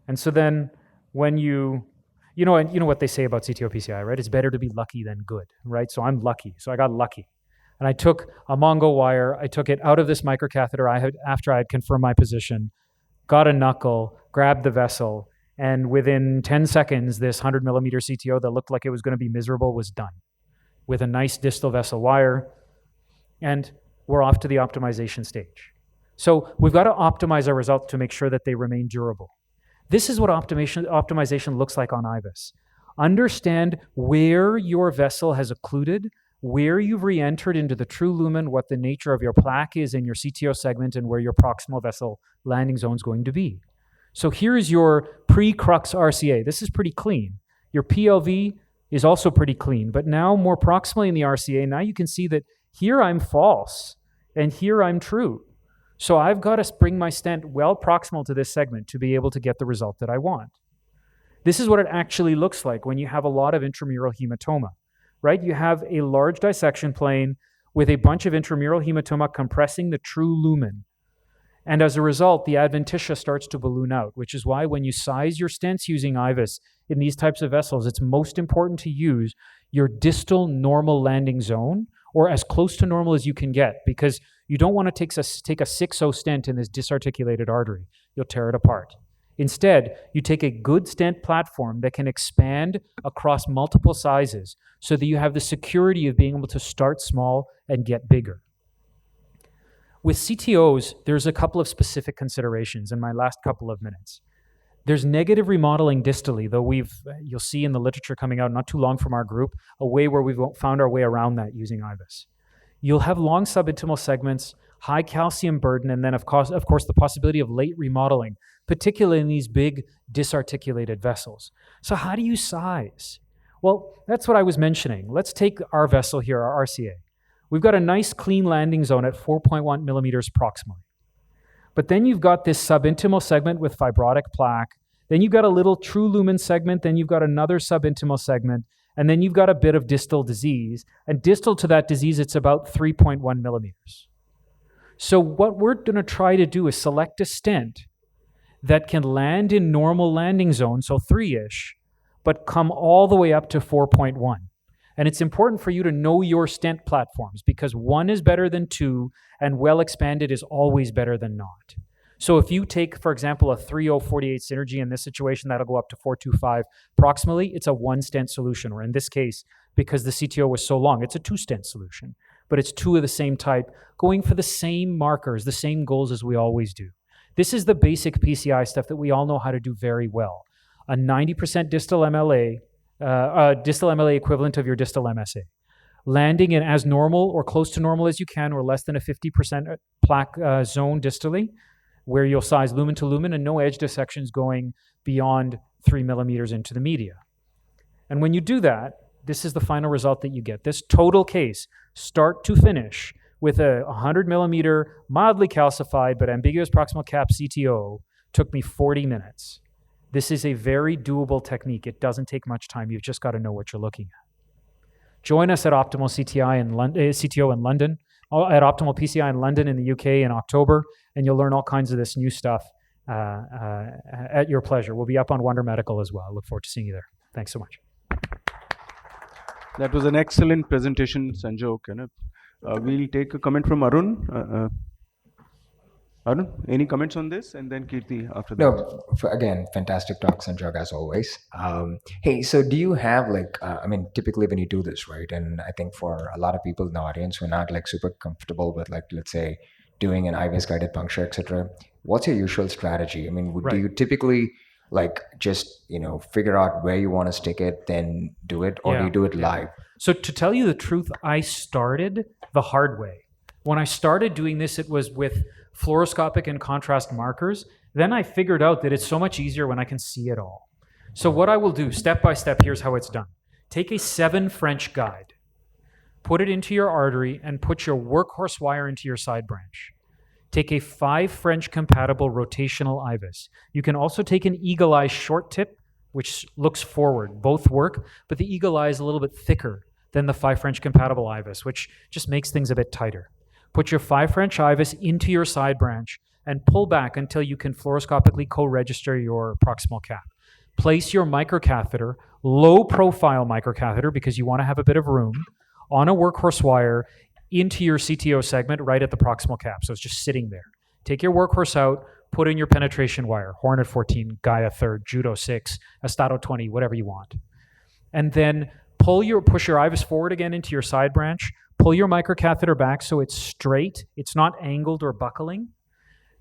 And so then when you know what they say about CTO PCI, right? It's better to be lucky than good, right? So I'm lucky. So I got lucky. And I took a Mongo wire, I took it out of this microcatheter after I had confirmed my position, got a knuckle, grabbed the vessel, and within 10 seconds, this 100 millimeter CTO that looked like it was going to be miserable was done with a nice distal vessel wire, and we're off to the optimization stage. So we've got to optimize our results to make sure that they remain durable. This is what optimization looks like on Ivis. Understand where your vessel has occluded, where you've re-entered into the true lumen, what the nature of your plaque is in your CTO segment, and where your proximal vessel landing zone is going to be. So here's your pre-crux RCA. This is pretty clean. Your PLV is also pretty clean, but now more proximally in the RCA, now you can see that here I'm false, and here I'm true. So I've got to bring my stent well proximal to this segment to be able to get the result that I want. This is what it actually looks like when you have a lot of intramural hematoma, right? You have a large dissection plane with a bunch of intramural hematoma compressing the true lumen. And as a result, the adventitia starts to balloon out, which is why when you size your stents using Ivis in these types of vessels, it's most important to use your distal normal landing zone, or as close to normal as you can get, because you don't want to take a 6-0 stent in this disarticulated artery. You'll tear it apart. Instead, you take a good stent platform that can expand across multiple sizes so that you have the security of being able to start small and get bigger. With CTOs, there's a couple of specific considerations in my last couple of minutes. There's negative remodeling distally, though you'll see in the literature coming out not too long from our group, a way where we've found our way around that using Ivis. You'll have long subintimal segments, high calcium burden, and then of course the possibility of late remodeling, particularly in these big disarticulated vessels. So how do you size? Well, that's what I was mentioning. Let's take our vessel here, our RCA. We've got a nice clean landing zone at 4.1 millimeters proximally. But then you've got this subintimal segment with fibrotic plaque. Then you've got a little true lumen segment. Then you've got another subintimal segment. And then you've got a bit of distal disease. And distal to that disease, it's about 3.1 millimeters. So what we're going to try to do is select a stent that can land in normal landing zone, so 3-ish, but come all the way up to 4.1. And it's important for you to know your stent platforms because 1 is better than 2 and well expanded is always better than not. So if you take, for example, a 3.048 synergy in this situation, that'll go up to 4.25 proximally, it's a 1-stent solution, or in this case, because the CTO was so long, it's a 2-stent solution. But it's 2 of the same type, going for the same markers, the same goals as we always do. This is the basic PCI stuff that we all know how to do very well. A 90% distal MLA, distal MLA equivalent of your distal MSA. Landing in as normal or close to normal as you can, or less than a 50% plaque zone distally, where you'll size lumen to lumen and no edge dissections going beyond 3 millimeters into the media. And when you do that, this is the final result that you get. This total case, start to finish, with a 100 millimeter, mildly calcified but ambiguous proximal cap CTO, took me 40 minutes. This is a very doable technique. It doesn't take much time. You've just got to know what you're looking at. Join us at Optimal CTO in London, at Optimal PCI in London in the UK in October, and you'll learn all kinds of this new stuff at your pleasure. We'll be up on Wonder Medical as well. I look forward to seeing you there. Thanks so much. That was an excellent presentation, Sanjog. We'll take a comment from Arun. Arun, any comments on this? And then Kirti after that. No, again, fantastic talk, Sanjog, as always. Hey, so do you have typically when you do this, right? And I think for a lot of people in the audience who are not super comfortable with let's say, doing an Ivis guided puncture, etc. What's your usual strategy? Do you typically just figure out where you want to stick it, then do it, or do you do it live? So to tell you the truth, I started the hard way. When I started doing this, it was with fluoroscopic and contrast markers. Then I figured out that it's so much easier when I can see it all. So what I will do, step by step, here's how it's done. Take a 7 French guide, put it into your artery, and put your workhorse wire into your side branch. Take a 5 French compatible rotational Ivis. You can also take an eagle eye short tip, which looks forward. Both work, but the eagle eye is a little bit thicker than the 5 French compatible IVUS, which just makes things a bit tighter. Put your 5 French IVUS into your side branch and pull back until you can fluoroscopically co-register your proximal cap. Place your microcatheter, low profile microcatheter, because you want to have a bit of room, on a workhorse wire into your CTO segment right at the proximal cap. So it's just sitting there. Take your workhorse out, put in your penetration wire, Hornet 14, Gaia 3rd, Judo 6, Astato 20, whatever you want. And then push your IVUS forward again into your side branch, pull your microcatheter back so it's straight, it's not angled or buckling.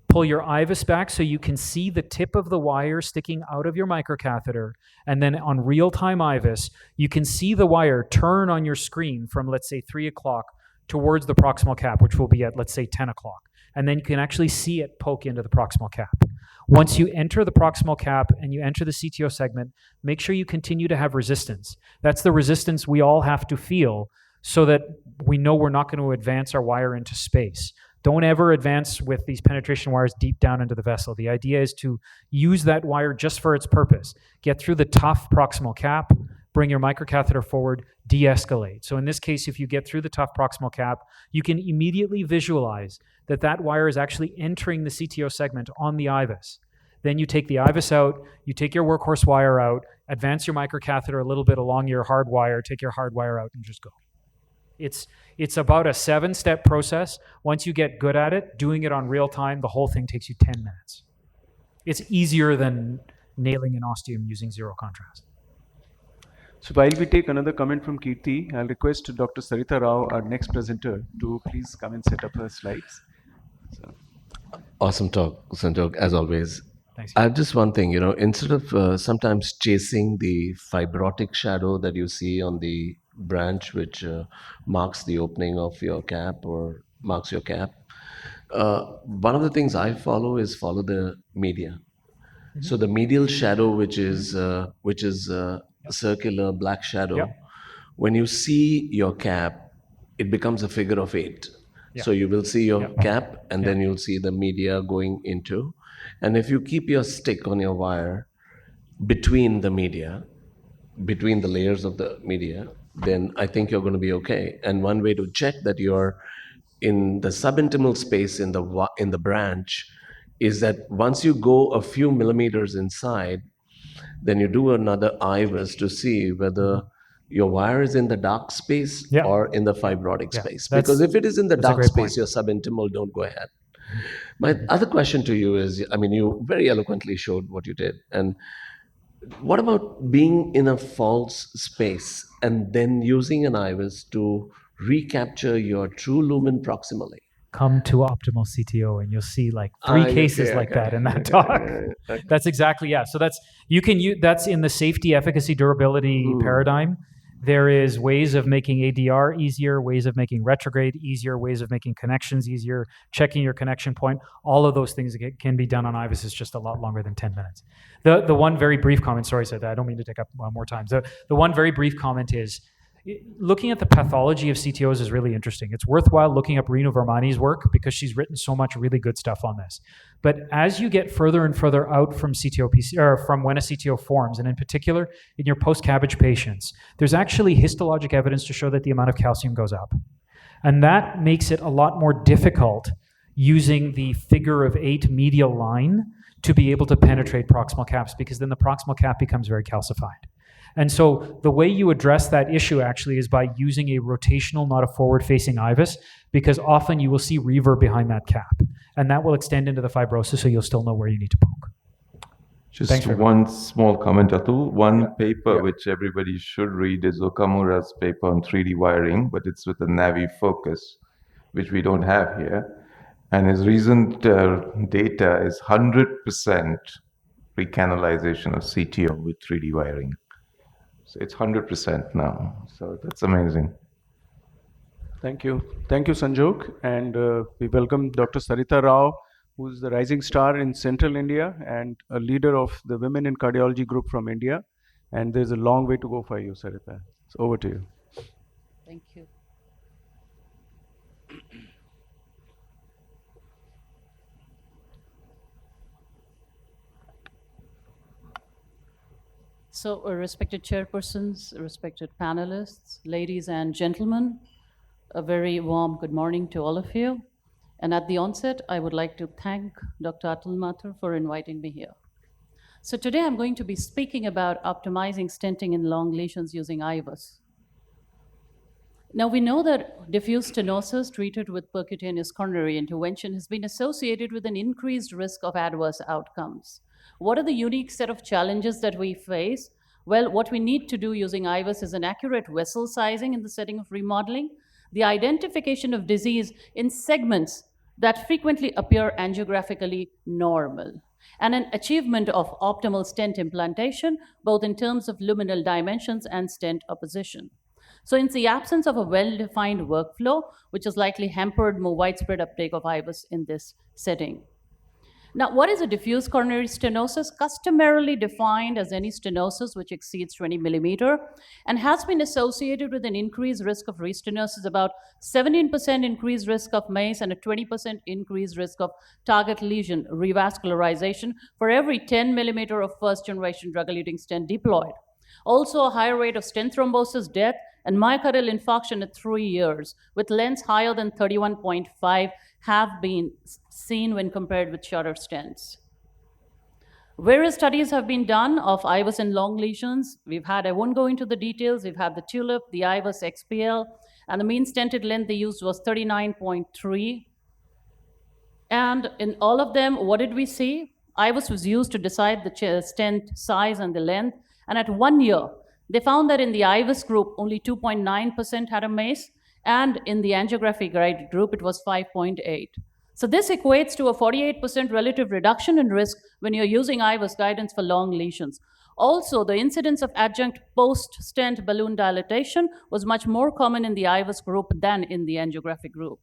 Pull your IVUS back so you can see the tip of the wire sticking out of your microcatheter. And then on real-time IVUS, you can see the wire turn on your screen from, let's say, 3 o'clock towards the proximal cap, which will be at, let's say, 10 o'clock. And then you can actually see it poke into the proximal cap. Once you enter the proximal cap and you enter the CTO segment, make sure you continue to have resistance. That's the resistance we all have to feel so that we know we're not going to advance our wire into space. Don't ever advance with these penetration wires deep down into the vessel. The idea is to use that wire just for its purpose. Get through the tough proximal cap, bring your microcatheter forward, de-escalate. So in this case, if you get through the tough proximal cap, you can immediately visualize that that wire is actually entering the CTO segment on the IVUS. Then you take the IVUS out, you take your workhorse wire out, advance your microcatheter a little bit along your hard wire, take your hard wire out, and just go. It's about a 7-step process. Once you get good at it, doing it on real time, the whole thing takes you 10 minutes. It's easier than nailing an ostium using zero contrast. So while we take another comment from Kirti, I'll request Dr. Sarita Rao, our next presenter, to please come and set up her slides. So. Awesome talk, Sanjog, as always. Thanks. I have just one thing, instead of sometimes chasing the fibrotic shadow that you see on the branch, which marks the opening of your cap or marks your cap, one of the things I follow the media. Mm-hmm. So the medial shadow, which is a circular black shadow, yep. When you see your cap, it becomes a figure of 8. Yep. So you will see your cap, and then you'll see the media going into. And if you keep your stick on your wire between the media, between the layers of the media, then I think you're going to be okay. And one way to check that you're in the subintimal space in the branch is that once you go a few millimeters inside, then you do another IVUS to see whether your wire is in the dark space or in the fibrotic space. Because if it is in the dark space, your subintimal, don't go ahead. My other question to you is, you very eloquently showed what you did. And what about being in a false space and then using an IVUS to recapture your true lumen proximally? Come to optimal CTO and you'll see like 3 cases like that in that talk. Okay. That's exactly, So that's that's in the safety, efficacy, durability paradigm. There is ways of making ADR easier, ways of making retrograde easier, ways of making connections easier, checking your connection point. All of those things can be done on IVUS. It's just a lot longer than 10 minutes. The one very brief comment, sorry, Sid, I don't mean to take up more time. The one very brief comment is, looking at the pathology of CTOs is really interesting. It's worthwhile looking up Renu Vermani's work because she's written so much really good stuff on this. But as you get further and further out from CTO PC, or from when a CTO forms, and in particular in your post-CABG patients, there's actually histologic evidence to show that the amount of calcium goes up. And that makes it a lot more difficult using the figure of 8 medial line to be able to penetrate proximal caps, because then the proximal cap becomes very calcified. And so the way you address that issue actually is by using a rotational, not a forward-facing IVUS, because often you will see reverb behind that cap, and that will extend into the fibrosis, so you'll still know where you need to poke. Just one small comment, Atul. One paper which everybody should read is Okamura's paper on 3D wiring, but it's with a Navi focus, which we don't have here. And his recent data is 100% recanalization of CTO with 3D wiring. So it's 100% now. So that's amazing. Thank you. Thank you, Sanjog. And we welcome Dr. Sarita Rao, who is the rising star in Central India and a leader of the Women in Cardiology group from India. And there's a long way to go for you, Sarita. It's over to you. Thank you. So, respected chairpersons, respected panelists, ladies and gentlemen, a very warm good morning to all of you. And at the onset, I would like to thank Dr. Atul Mathur for inviting me here. So today I'm going to be speaking about optimizing stenting in long lesions using Ivis. Now we know that diffuse stenosis treated with percutaneous coronary intervention has been associated with an increased risk of adverse outcomes. What are the unique set of challenges that we face? Well, what we need to do using Ivis is an accurate vessel sizing in the setting of remodeling, the identification of disease in segments that frequently appear angiographically normal, and an achievement of optimal stent implantation, both in terms of luminal dimensions and stent opposition. So, in the absence of a well defined workflow, which has likely hampered more widespread uptake of Ivis in this setting. Now, what is a diffuse coronary stenosis? Customarily defined as any stenosis which exceeds 20 millimeter and has been associated with an increased risk of restenosis, about 17% increased risk of MACE and a 20% increased risk of target lesion revascularization for every 10 millimeter of first generation drug-eluting stent deployed. Also, a higher rate of stent thrombosis, death, and myocardial infarction at 3 years, with lengths higher than 31.5, have been seen when compared with shorter stents. Various studies have been done of Ivis in long lesions. I won't go into the details. We've had the TULIP, the Ivis XPL, and the mean stented length they used was 39.3. And in all of them, what did we see? Ivis was used to decide the stent size and the length. And at 1 year, they found that in the Ivis group, only 2.9% had a MACE, and in the angiography guide group, it was 5.8. So this equates to a 48% relative reduction in risk when you're using Ivis guidance for long lesions. Also, the incidence of adjunct post-stent balloon dilatation was much more common in the Ivis group than in the angiographic group.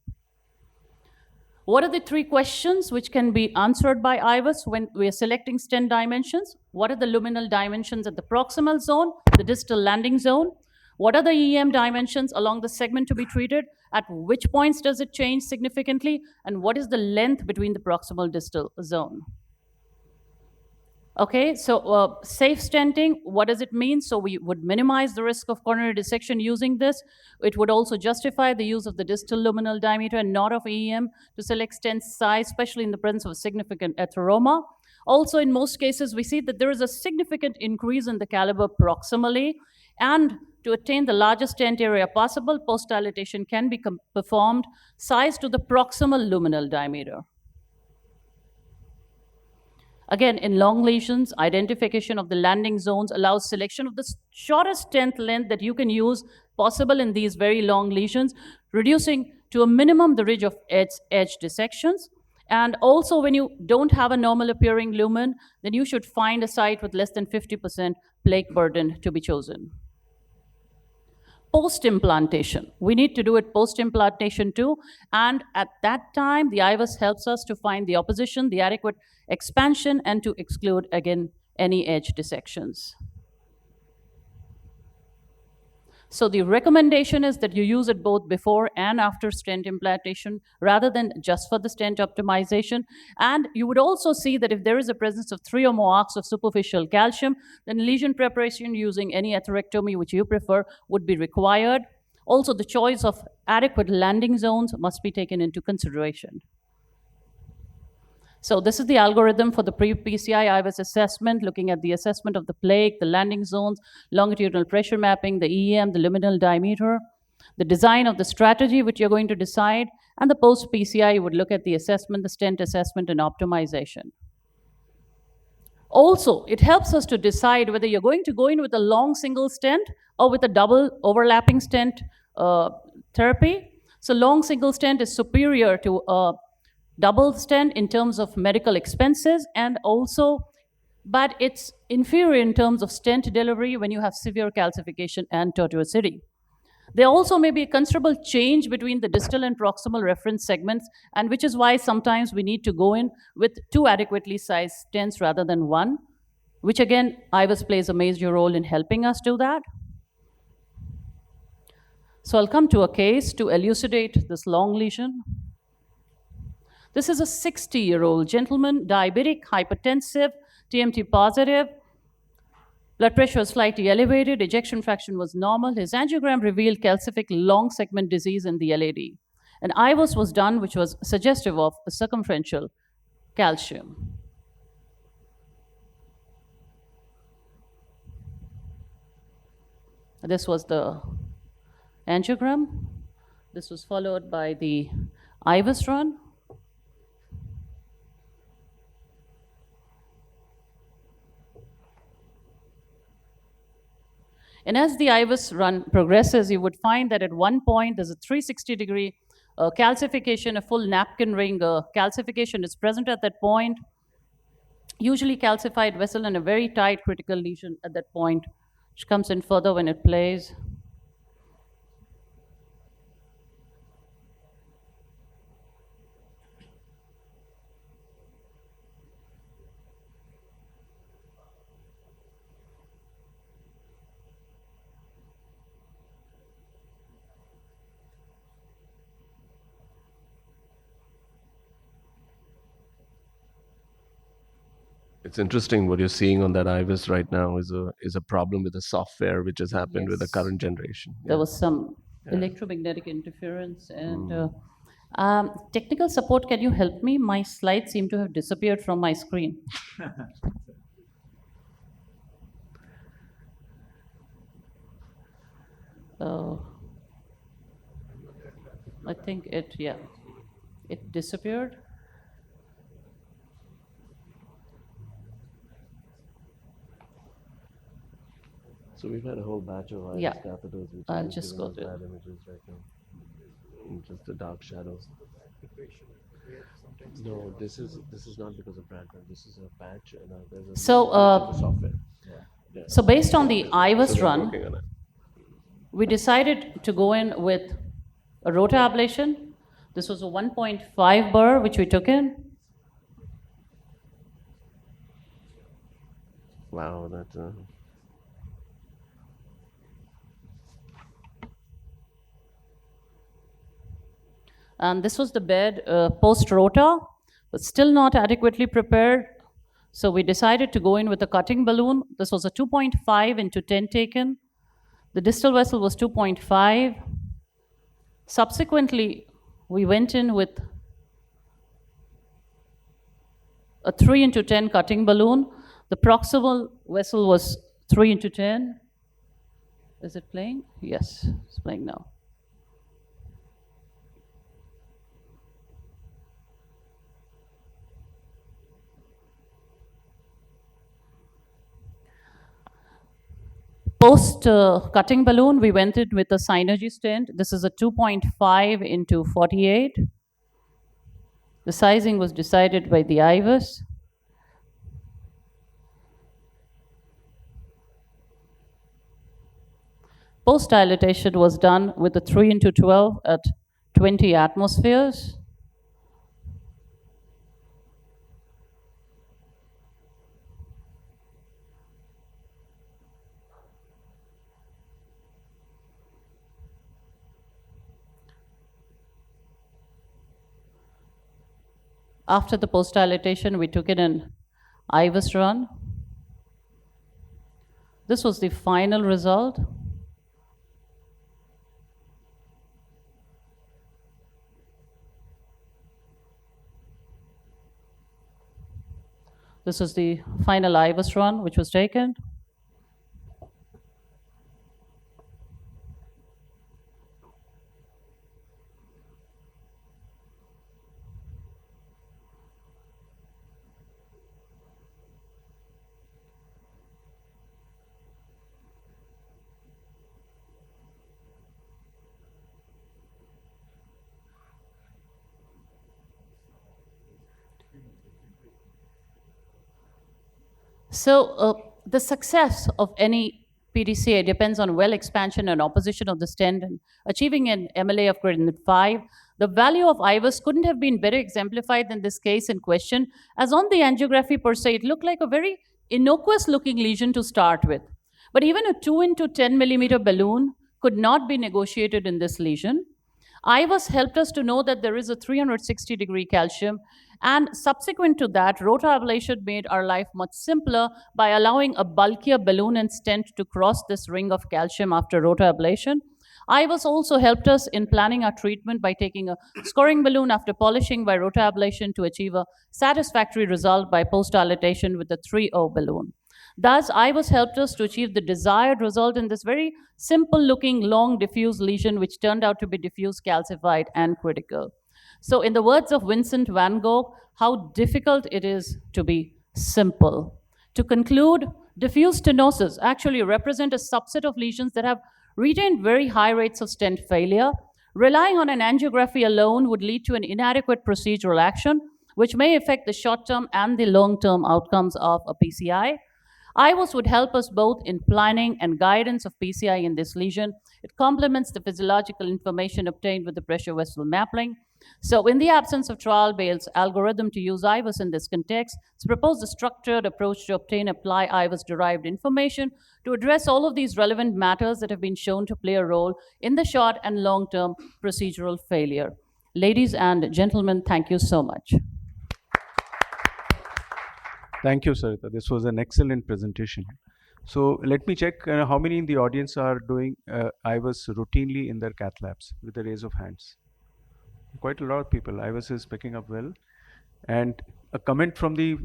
What are the 3 questions which can be answered by Ivis when we are selecting stent dimensions? What are the luminal dimensions at the proximal zone, the distal landing zone? What are the EM dimensions along the segment to be treated? At which points does it change significantly? And what is the length between the proximal distal zone? Okay, so safe stenting, what does it mean? So we would minimize the risk of coronary dissection using this. It would also justify the use of the distal luminal diameter and not of EM to select stent size, especially in the presence of significant atheroma. Also, in most cases, we see that there is a significant increase in the caliber proximally, and to attain the largest stent area possible, post-dilatation can be performed sized to the proximal luminal diameter. Again, in long lesions, identification of the landing zones allows selection of the shortest stent length that you can use possible in these very long lesions, reducing to a minimum the ridge of edge dissections. And also, when you don't have a normal appearing lumen, then you should find a site with less than 50% plaque burden to be chosen. Post-implantation. We need to do it post-implantation too. And at that time, the Ivis helps us to find the opposition, the adequate expansion, and to exclude, again, any edge dissections. So the recommendation is that you use it both before and after stent implantation rather than just for the stent optimization. And you would also see that if there is a presence of 3 or more arcs of superficial calcium, then lesion preparation using any atherectomy which you prefer would be required. Also, the choice of adequate landing zones must be taken into consideration. So this is the algorithm for the pre-PCI Ivis assessment, looking at the assessment of the plaque, the landing zones, longitudinal pressure mapping, the EM, the luminal diameter, the design of the strategy which you're going to decide, and the post-PCI would look at the assessment, the stent assessment, and optimization. Also, it helps us to decide whether you're going to go in with a long single stent or with a double overlapping stent therapy. So long single stent is superior to a double stent in terms of medical expenses, and also, but it's inferior in terms of stent delivery when you have severe calcification and tortuosity. There also may be a considerable change between the distal and proximal reference segments, and which is why sometimes we need to go in with 2 adequately sized stents rather than 1, which again, Ivis plays a major role in helping us do that. So I'll come to a case to elucidate this long lesion. This is a 60-year-old gentleman, diabetic, hypertensive, TMT positive, Blood pressure was slightly elevated, ejection fraction was normal. His angiogram revealed calcific long segment disease in the LAD. An Ivis was done, which was suggestive of a circumferential calcium. This was the angiogram. This was followed by the Ivis run. And as the Ivis run progresses, you would find that at one point there's a 360-degree calcification, a full napkin ring calcification is present at that point. Usually calcified vessel and a very tight critical lesion at that point, which comes in further when it plays. It's interesting what you're seeing on that Ivis right now is a problem with the software which has happened with the current generation. There was some electromagnetic interference and technical support. Can you help me? My slides seem to have disappeared from my screen. I think it disappeared. So we've had a whole batch of Ivis catheters which I'll are just giving go us through. bad images right now. Just the dark shadows. No, this is not because of brand. This is a patch and there's a So, glitch in the software. Yeah. So based on the Ivis they're run, working on it. we decided to go in with a rotor ablation. This was a 1.5 burr, which we took in. Wow, that. And this was the bed post-rotor, but still not adequately prepared. So we decided to go in with a cutting balloon. This was a 2.5 into 10 taken. The distal vessel was 2.5. Subsequently, we went in with a 3 into 10 cutting balloon. The proximal vessel was 3 into 10. Is it playing? Yes, it's playing now. Post cutting balloon, we went in with a synergy stent. This is a 2.5 into 48. The sizing was decided by the Ivis. Post dilatation was done with a 3 into 12 at 20 atmospheres. After the post-dilatation, we took it in Ivis run. This was the final result. This was the final Ivis run, which was taken. So the success of any PDCA depends on well expansion and opposition of the stent and achieving an MLA of greater than 5. The value of Ivis couldn't have been better exemplified than this case in question, as on the angiography per se, it looked like a very innocuous looking lesion to start with. But even a 2 into 10 millimeter balloon could not be negotiated in this lesion. Ivis helped us to know that there is a 360-degree calcium, and subsequent to that, rotor ablation made our life much simpler by allowing a bulkier balloon and stent to cross this ring of calcium after rotor ablation. Ivis also helped us in planning our treatment by taking a scoring balloon after polishing by rotor ablation to achieve a satisfactory result by post-dilatation with a 3O balloon. Thus, Ivis helped us to achieve the desired result in this very simple-looking, long, diffuse lesion, which turned out to be diffuse, calcified, and critical. So, in the words of Vincent van Gogh, how difficult it is to be simple. To conclude, diffuse stenosis actually represent a subset of lesions that have retained very high rates of stent failure. Relying on an angiography alone would lead to an inadequate procedural action, which may affect the short-term and the long-term outcomes of a PCI. Ivis would help us both in planning and guidance of PCI in this lesion. It complements the physiological information obtained with the pressure vessel mapping. So, in the absence of trial-based algorithm to use Ivis in this context, it's proposed a structured approach to obtain apply Ivis-derived information to address all of these relevant matters that have been shown to play a role in the short and long-term procedural failure. Ladies and gentlemen, thank you so much. Thank you, Sarita. This was an excellent presentation. So let me check how many in the audience are doing Ivis routinely in their cath labs with a raise of hands. Quite a lot of people. Ivis is picking up well. And a comment from the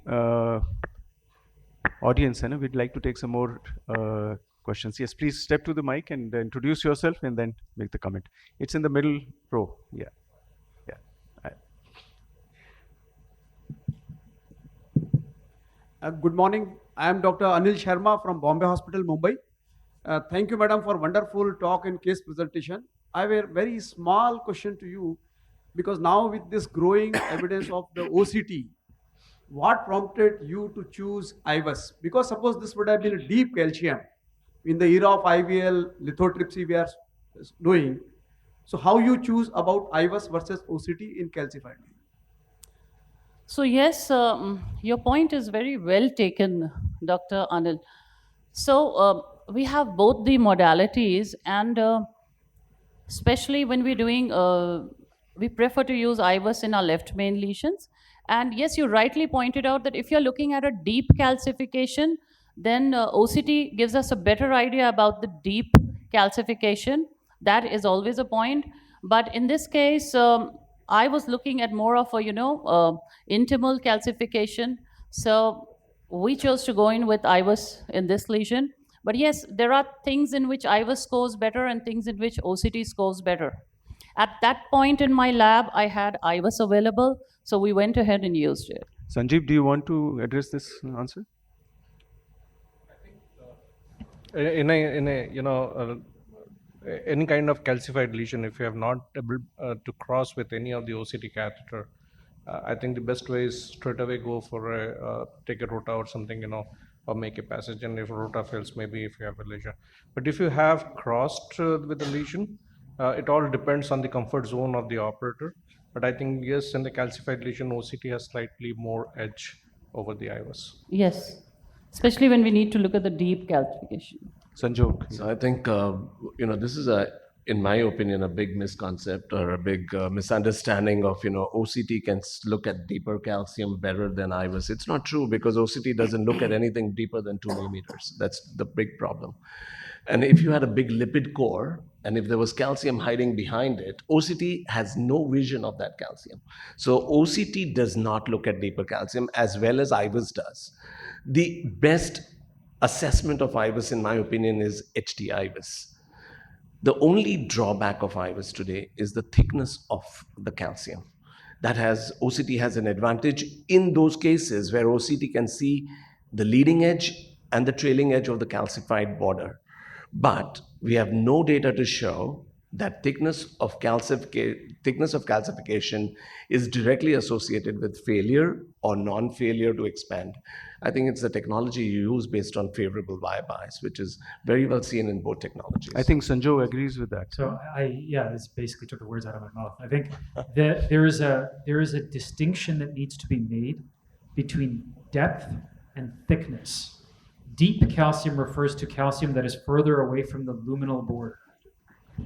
audience. We'd like to take some more questions. Yes, please step to the mic and introduce yourself and then make the comment. It's in the middle row. Yeah. Good morning. I am Dr. Anil Sharma from Bombay Hospital, Mumbai. Thank you, madam, for wonderful talk and case presentation. I have a very small question to you, because now with this growing evidence of the OCT, what prompted you to choose Ivis? Because suppose this would have been a deep calcium in the era of IVL, lithotripsy we are doing. So how you choose about Ivis versus OCT in calcified? So yes, your point is very well taken, Dr. Anil. So we have both the modalities, and especially when we're doing, we prefer to use Ivis in our left main lesions. And yes, you rightly pointed out that if you're looking at a deep calcification, then OCT gives us a better idea about the deep calcification. That is always a point. But in this case, I was looking at more of a, intimal calcification. So we chose to go in with Ivis in this lesion. But yes, there are things in which Ivis scores better and things in which OCT scores better. At that point in my lab, I had Ivis available, so we went ahead and used it. Sanjeev, do you want to address this answer? In any kind of calcified lesion, if you have not able to cross with any of the OCT catheter, I think the best way is straight away go for take a rota or something, or make a passage. And if rota fails, maybe if you have a lesion. But if you have crossed with the lesion, it all depends on the comfort zone of the operator. But I think, yes, in the calcified lesion, OCT has slightly more edge over the Ivis. Yes, especially when we need to look at the deep calcification. Sanjog. So I think, this is in my opinion, a big misconcept or a big misunderstanding of, OCT can look at deeper calcium better than Ivis. It's not true, because OCT doesn't look at anything deeper than 2 millimeters. That's the big problem. And if you had a big lipid core, and if there was calcium hiding behind it, OCT has no vision of that calcium. So OCT does not look at deeper calcium as well as Ivis does. The best assessment of Ivis, in my opinion, is HT Ivis. The only drawback of Ivis today is the thickness of the calcium. OCT has an advantage in those cases where OCT can see the leading edge and the trailing edge of the calcified border. But we have no data to show that thickness of calcification is directly associated with failure or non-failure to expand. I think it's the technology you use based on favorable wire bias, which is very well seen in both technologies. I think Sanjog agrees with that. So this basically took the words out of my mouth. I think that there is a distinction that needs to be made between depth and thickness. Deep calcium refers to calcium that is further away from the luminal border.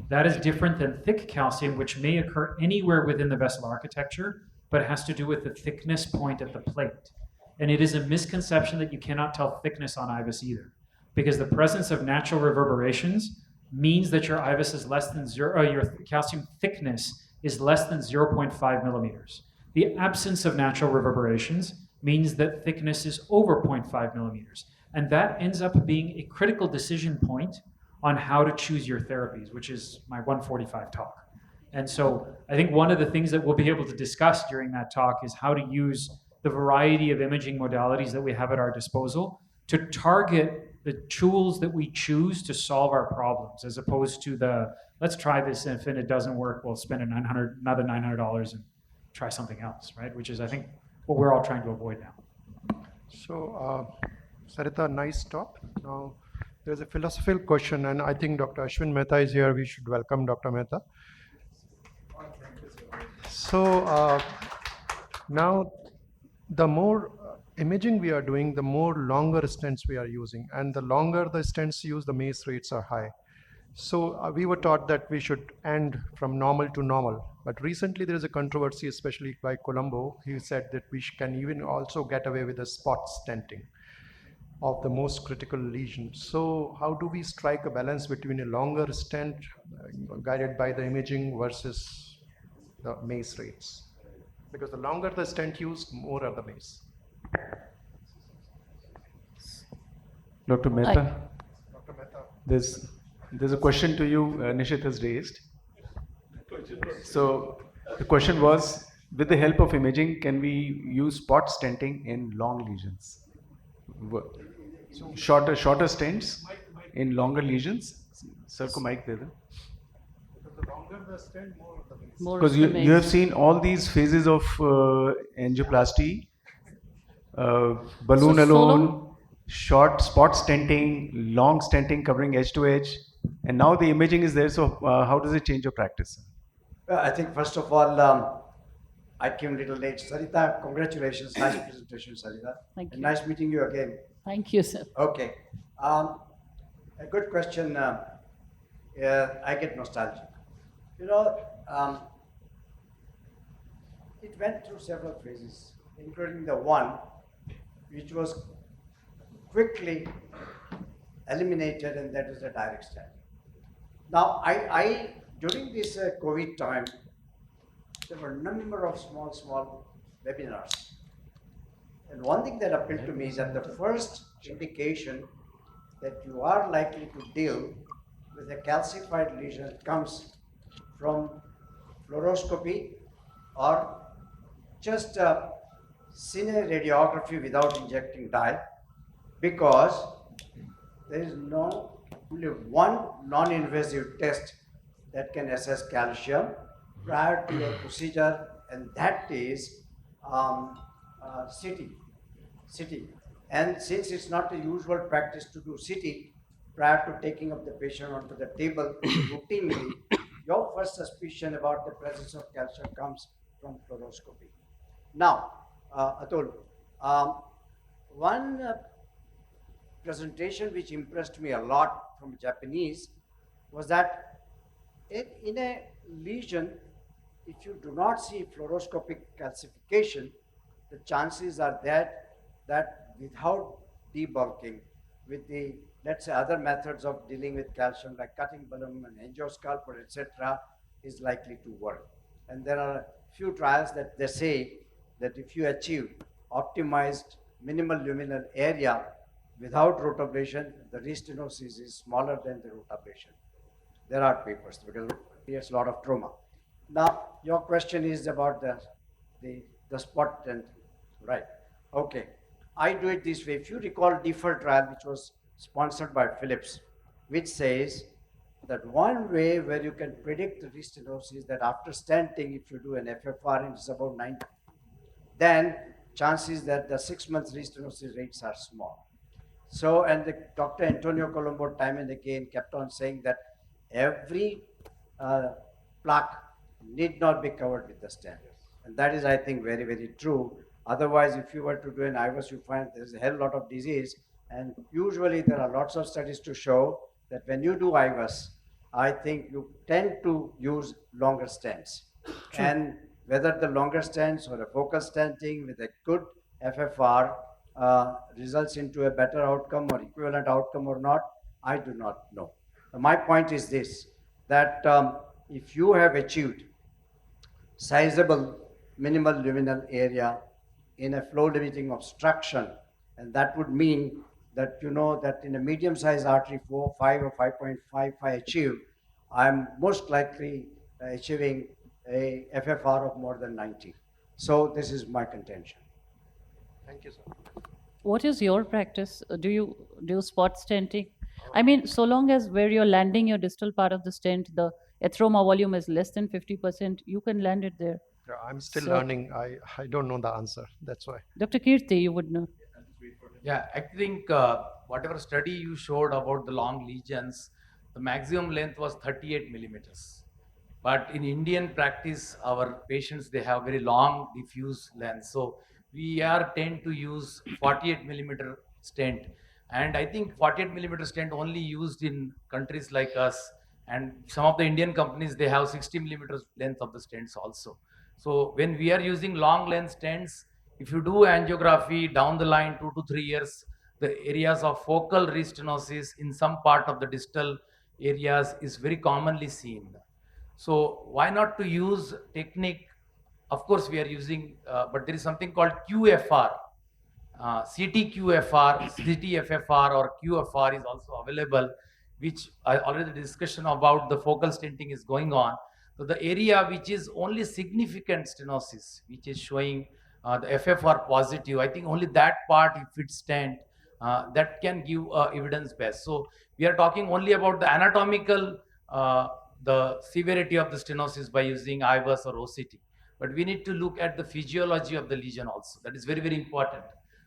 That is different than thick calcium, which may occur anywhere within the vessel architecture, but it has to do with the thickness point at the plate. And it is a misconception that you cannot tell thickness on IVUS either, because the presence of natural reverberations means that your IVUS is less than zero, your calcium thickness is less than 0.5 millimeters. The absence of natural reverberations means that thickness is over 0.5 millimeters. And that ends up being a critical decision point on how to choose your therapies, which is my 145 talk. And so I think one of the things that we'll be able to discuss during that talk is how to use the variety of imaging modalities that we have at our disposal to target the tools that we choose to solve our problems, as opposed to the, let's try this, and if it doesn't work, we'll spend another $900 and try something else, right? Which is, I think, what we're all trying to avoid now. So, Sarita, nice talk. Now, there's a philosophical question, and I think Dr. Ashwin Mehta is here. We should welcome Dr. Mehta. So, now, the more imaging we are doing, the more longer stents we are using, and the longer the stents used, the MACE rates are high. So we were taught that we should end from normal to normal. But recently there is a controversy, especially by Colombo. He said that we can even also get away with a spot stenting of the most critical lesions. So how do we strike a balance between a longer stent guided by the imaging versus the MACE rates? Because the longer the stent used, more are the MACE. Dr. Mehta, there's a question to you Nishit has raised. So the question was, with the help of imaging, can we use spot stenting in long lesions? Shorter stents in longer lesions? Sir ko mic de do. Because the longer the stent, more the MACE. Because you have seen all these phases of angioplasty, balloon alone, short spot stenting, long stenting covering edge to edge, and now the imaging is there. So how does it change your practice? I think first of all, I came a little late. Sarita, congratulations. Nice presentation, Sarita. Thank you. Nice meeting you again. Thank you, sir. Okay. A good question. I get nostalgic. You know, it went through several phases, including the one which was quickly eliminated, and that is the direct stent. Now, I during this COVID time, there were a number of small webinars. And one thing that appealed to me is that the first indication that you are likely to deal with a calcified lesion comes from fluoroscopy or just cine radiography without injecting dye, because there is only one non-invasive test that can assess calcium prior to a procedure, and that is CT. And since it's not a usual practice to do CT prior to taking up the patient onto the table routinely, your first suspicion about the presence of calcium comes from fluoroscopy. Now, Atul, one presentation which impressed me a lot from Japanese was that in a lesion, if you do not see fluoroscopic calcification, the chances are that without debulking, with the, let's say, other methods of dealing with calcium like cutting balloon and angioscalpel, etc., is likely to work. And there are a few trials that they say that if you achieve optimized minimal luminal area without rotablation, the restenosis is smaller than the rotablation. There are papers because it creates a lot of trauma. Now, your question is about the spot and right. Okay, I do it this way. If you recall deferred trial, which was sponsored by Philips, which says that one way where you can predict the restenosis that after stenting, if you do an FFR and it's about 90, then chances that the 6 months restenosis rates are small. So, and Dr. Antonio Colombo time and again kept on saying that every plaque need not be covered with the stent. And that is, I think, very, very true. Otherwise, if you were to do an IVUS, you find there's a hell lot of disease. And usually there are lots of studies to show that when you do IVUS, I think you tend to use longer stents. And whether the longer stents or a focal stenting with a good FFR results into a better outcome or equivalent outcome or not, I do not know. My point is this, that if you have achieved sizable minimal luminal area in a flow limiting obstruction, and that would mean that you know that in a medium sized artery 4, 5 or 5.5 I achieve, I'm most likely achieving a FFR of more than 90. So this is my contention. Thank you, sir. What is your practice? Do you do spot stenting? I mean, so long as where you're landing your distal part of the stent, the atheroma volume is less than 50%, you can land it there. Yeah, I'm still So- learning. I don't know the answer. That's why. Dr. Kirti, you would know. Yeah, I think whatever study you showed about the long lesions, the maximum length was 38 millimeters. But in Indian practice, our patients, they have very long diffuse lens. So we tend to use 48 millimeter stent. And I think 48 millimeter stent only used in countries like us. And some of the Indian companies, they have 60 millimeters length of the stents also. So when we are using long lens stents, if you do angiography down the line 2 to 3 years, the areas of focal restenosis in some part of the distal areas is very commonly seen. So why not to use technique? Of course, we are using, but there is something called QFR. CTQFR, CTFFR or QFR is also available, which already the discussion about the focal stenting is going on. So the area which is only significant stenosis, which is showing the FFR positive, I think only that part, if it's stent, that can give evidence base. So we are talking only about the anatomical, the severity of the stenosis by using Ivis or OCT. But we need to look at the physiology of the lesion also. That is very, very important.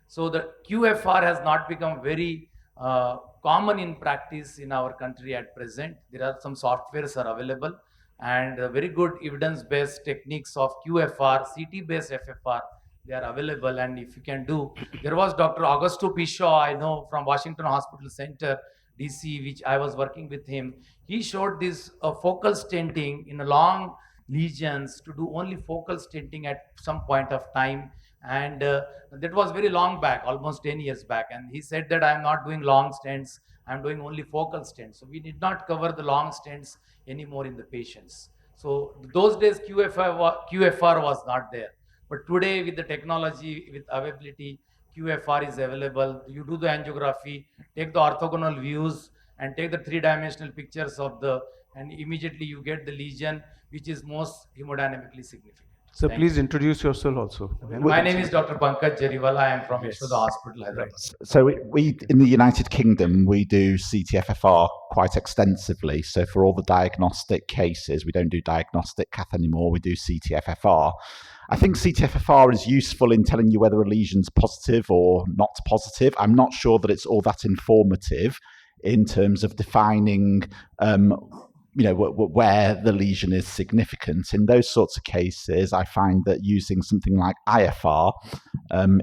So the QFR has not become very common in practice in our country at present. There are some softwares are available and very good evidence-based techniques of QFR, CT-based FFR, they are available. And if you can do, there was Dr. Augusto Pishaw, I know from Washington Hospital Center, DC, which I was working with him. He showed this focal stenting in a long lesions to do only focal stenting at some point of time. And that was very long back, almost 10 years back. And he said that I'm not doing long stents, I'm doing only focal stents. So we did not cover the long stents anymore in the patients. So those days QFR was not there. But today with the technology, with availability, QFR is available. You do the angiography, take the orthogonal views and take the three-dimensional pictures of the, and immediately you get the lesion which is most hemodynamically significant. So Thank please you. introduce yourself also. My name is Dr. Pankaj Jariwala. I am from Yashoda Hospital, Hyderabad. So we in the United Kingdom, we do CTFFR quite extensively. So for all the diagnostic cases, we don't do diagnostic cath anymore, we do CTFFR. I think CTFFR is useful in telling you whether a lesion's positive or not positive. I'm not sure that it's all that informative in terms of defining where the lesion is significant. In those sorts of cases, I find that using something like IFR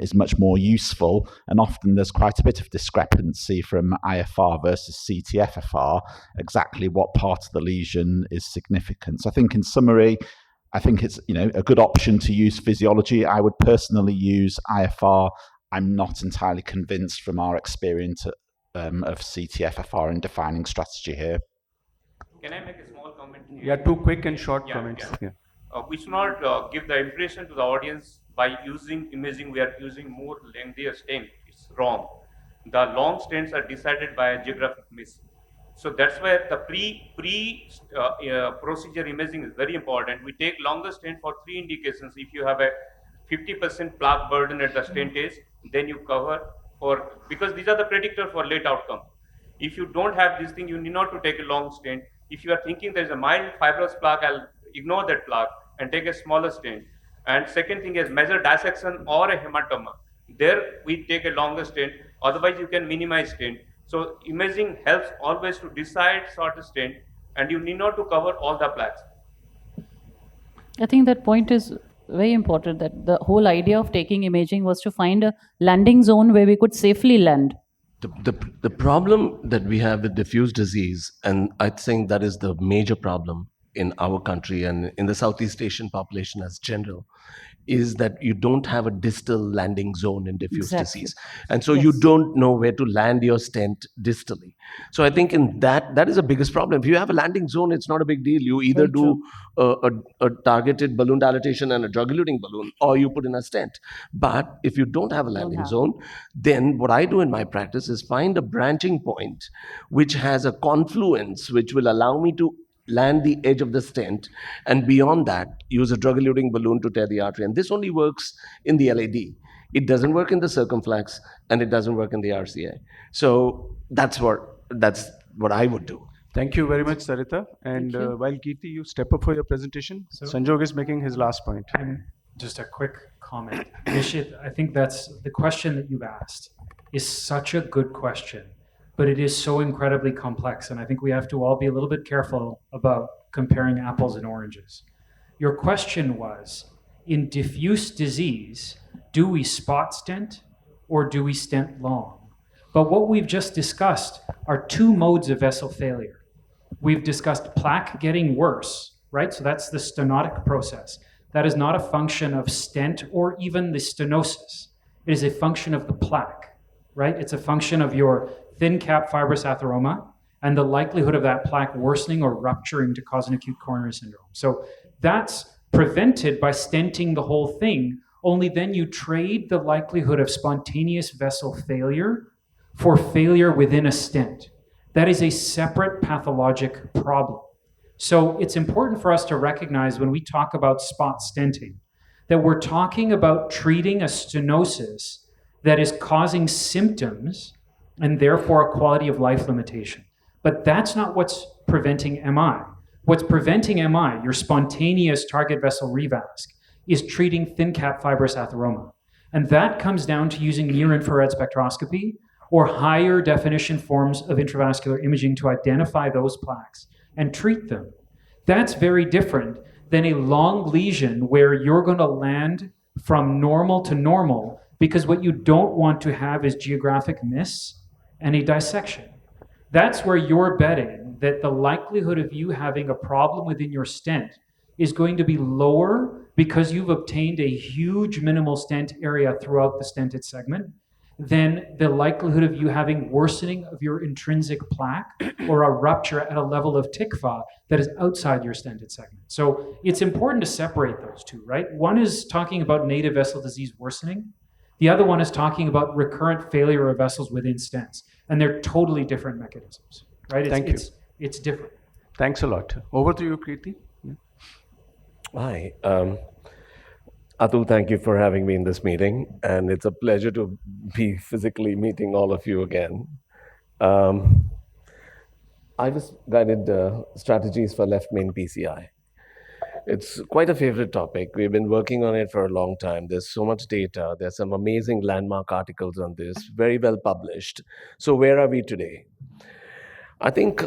is much more useful, and often there's quite a bit of discrepancy from IFR versus CTFFR, exactly what part of the lesion is significant. So I think in summary, I think it's a good option to use physiology. I would personally use IFR. I'm not entirely convinced from our experience of CTFFR in defining strategy here. Can I make a small comment here? Yeah, two quick and short comments. Yeah. We should not give the impression to the audience by using imaging, we are using more lengthier stent. It's wrong. The long stents are decided by a geographic miss. So that's why the procedure imaging is very important. We take longer stent for 3 indications. If you have a 50% plaque burden at the stent edge, then you cover for, because these are the predictor for late outcome. If you don't have this thing, you need not to take a long stent. If you are thinking there is a mild fibrous plaque, I'll ignore that plaque and take a smaller stent. And second thing is major dissection or a hematoma. There we take a longer stent, otherwise you can minimize stent. So imaging helps always to decide short stent, and you need not to cover all the plaques. I think that point is very important, that the whole idea of taking imaging was to find a landing zone where we could safely land. The problem that we have with diffuse disease, and I think that is the major problem in our country and in the Southeast Asian population as general, is that you don't have a distal landing zone in diffuse disease. And so you don't know where to land your stent distally. So I think in that is the biggest problem. If you have a landing zone, it's not a big deal. You either do a targeted balloon dilatation and a drug-eluting balloon, or you put in a stent. But if you don't have a landing zone, then what I do in my practice is find a branching point which has a confluence which will allow me to land the edge of the stent, and beyond that, use a drug-eluting balloon to tear the artery. And this only works in the LAD. It doesn't work in the circumflex, and it doesn't work in the RCA. So that's what I would do. Thank you very much, Sarita. And while Kirti, you step up for your presentation, Sanjog is making his last point. And just a quick comment. Nishit, I think that's the question that you've asked is such a good question, but it is so incredibly complex. And I think we have to all be a little bit careful about comparing apples and oranges. Your question was, in diffuse disease, do we spot stent or do we stent long? But what we've just discussed are two modes of vessel failure. We've discussed plaque getting worse, right? So that's the stenotic process. That is not a function of stent or even the stenosis. It is a function of the plaque, right? It's a function of your thin cap fibrous atheroma and the likelihood of that plaque worsening or rupturing to cause an acute coronary syndrome. So that's prevented by stenting the whole thing. Only then you trade the likelihood of spontaneous vessel failure for failure within a stent. That is a separate pathologic problem. So it's important for us to recognize when we talk about spot stenting that we're talking about treating a stenosis that is causing symptoms and therefore a quality of life limitation. But that's not what's preventing MI. What's preventing MI, your spontaneous target vessel revasc, is treating thin cap fibrous atheroma. And that comes down to using near-infrared spectroscopy or higher definition forms of intravascular imaging to identify those plaques and treat them. That's very different than a long lesion where you're going to land from normal to normal, because what you don't want to have is geographic miss and a dissection. That's where you're betting that the likelihood of you having a problem within your stent is going to be lower because you've obtained a huge minimal stent area throughout the stented segment than the likelihood of you having worsening of your intrinsic plaque or a rupture at a level of TICFA that is outside your stented segment. So it's important to separate those two, right? One is talking about native vessel disease worsening. The other one is talking about recurrent failure of vessels within stents. And they're totally different mechanisms, right? Thank you. It's different. Thanks a lot. Over to you, Kirti. Hi. Atul, thank you for having me in this meeting. And it's a pleasure to be physically meeting all of you again. Ivis-guided strategies for left main PCI. It's quite a favorite topic. We've been working on it for a long time. There's so much data. There's some amazing landmark articles on this, very well published. So where are we today? I think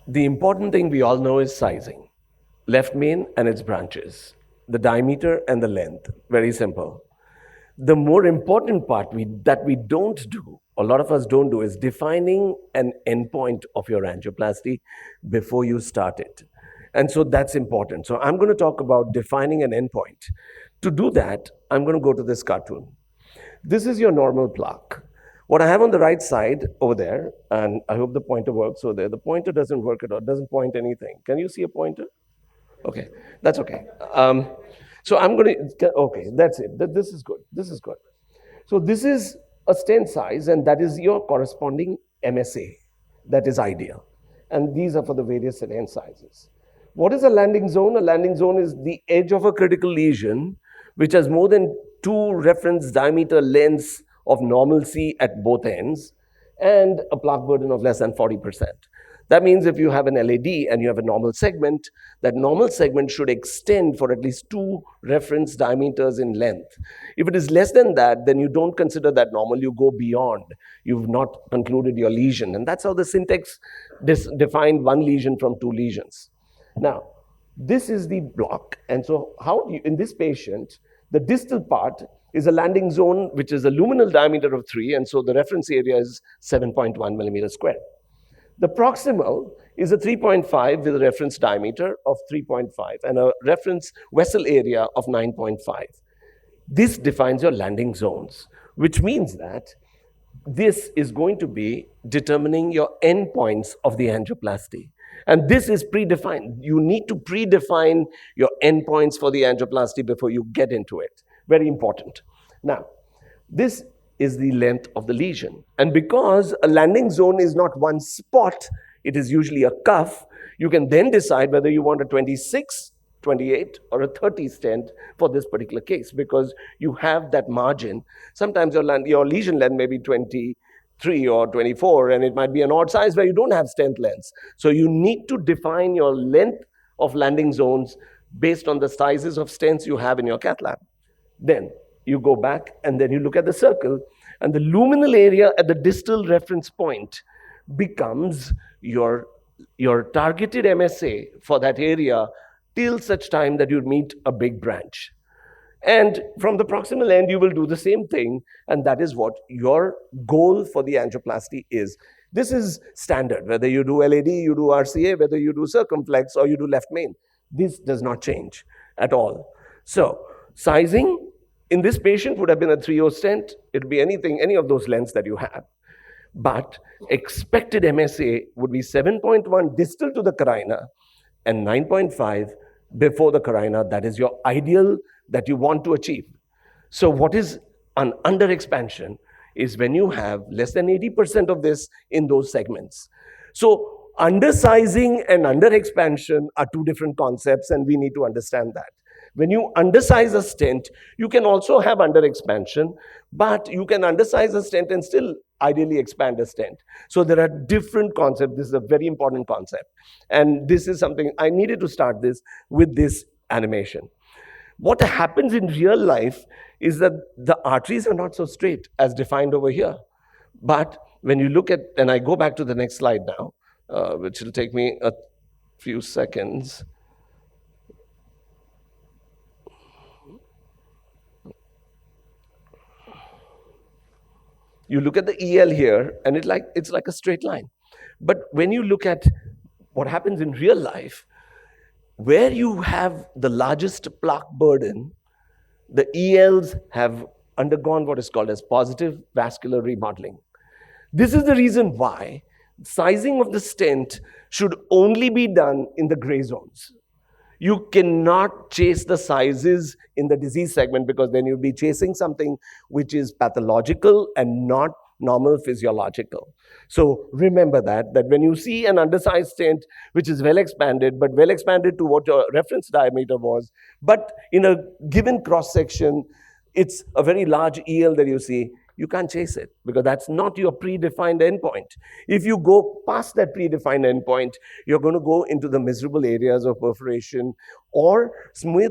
the important thing we all know is sizing. Left main and its branches, the diameter and the length, very simple. The more important part that we don't do, a lot of us don't do, is defining an endpoint of your angioplasty before you start it. And so that's important. So I'm going to talk about defining an endpoint. To do that, I'm going to go to this cartoon. This is your normal plaque. What I have on the right side over there, and I hope the pointer works over there. The pointer doesn't work at all. It doesn't point anything. Can you see a pointer? Okay, that's okay. So I'm going to, okay, that's it. This is good. This is good. So this is a stent size, and that is your corresponding MSA. That is ideal. And these are for the various stent sizes. What is a landing zone? A landing zone is the edge of a critical lesion which has more than 2 reference diameter lengths of normalcy at both ends and a plaque burden of less than 40%. That means if you have an LAD and you have a normal segment, that normal segment should extend for at least 2 reference diameters in length. If it is less than that, then you don't consider that normal, you go beyond. You've not concluded your lesion. And that's how the syntax defined 1 lesion from 2 lesions. Now, this is the block. And so how do you, in this patient, The distal part is a landing zone, which is a luminal diameter of 3, and so the reference area is 7.1 millimeters square. The proximal is a 3.5 with a reference diameter of 3.5 and a reference vessel area of 9.5. This defines your landing zones, which means that this is going to be determining your endpoints of the angioplasty. And this is predefined. You need to predefine your endpoints for the angioplasty before you get into it. Very important. Now, this is the length of the lesion. And because a landing zone is not one spot, it is usually a cuff, you can then decide whether you want a 26, 28, or a 30 stent for this particular case, because you have that margin. Sometimes your lesion length may be 23 or 24, and it might be an odd size where you don't have stent lengths. So you need to define your length of landing zones based on the sizes of stents you have in your cath lab. Then you go back and then you look at the circle, and the luminal area at the distal reference point becomes your targeted MSA for that area till such time that you meet a big branch. And from the proximal end, you will do the same thing, and that is what your goal for the angioplasty is. This is standard, whether you do LAD, you do RCA, whether you do circumflex, or you do left main. This does not change at all. So sizing in this patient would have been a 3.0 stent. It would be any of those lengths that you have. But expected MSA would be 7.1 distal to the carina and 9.5 before the carina. That is your ideal that you want to achieve. So what is an under expansion is when you have less than 80% of this in those segments. So undersizing and under expansion are two different concepts, and we need to understand that. When you undersize a stent, you can also have under expansion, but you can undersize a stent and still ideally expand a stent. So there are different concepts. This is a very important concept. And this is something I needed to start this with this animation. What happens in real life is that the arteries are not so straight as defined over here. But when you look at, and I go back to the next slide now, which will take me a few seconds. You look at the EL here, and it's like a straight line. But when you look at what happens in real life, where you have the largest plaque burden, the ELs have undergone what is called as positive vascular remodeling. This is the reason why sizing of the stent should only be done in the gray zones. You cannot chase the sizes in the disease segment, because then you'll be chasing something which is pathological and not normal physiological. So remember that when you see an undersized stent which is well expanded, but well expanded to what your reference diameter was, but in a given cross section, it's a very large EL that you see, you can't chase it, because that's not your predefined endpoint. If you go past that predefined endpoint, you're going to go into the miserable areas of perforation or smooth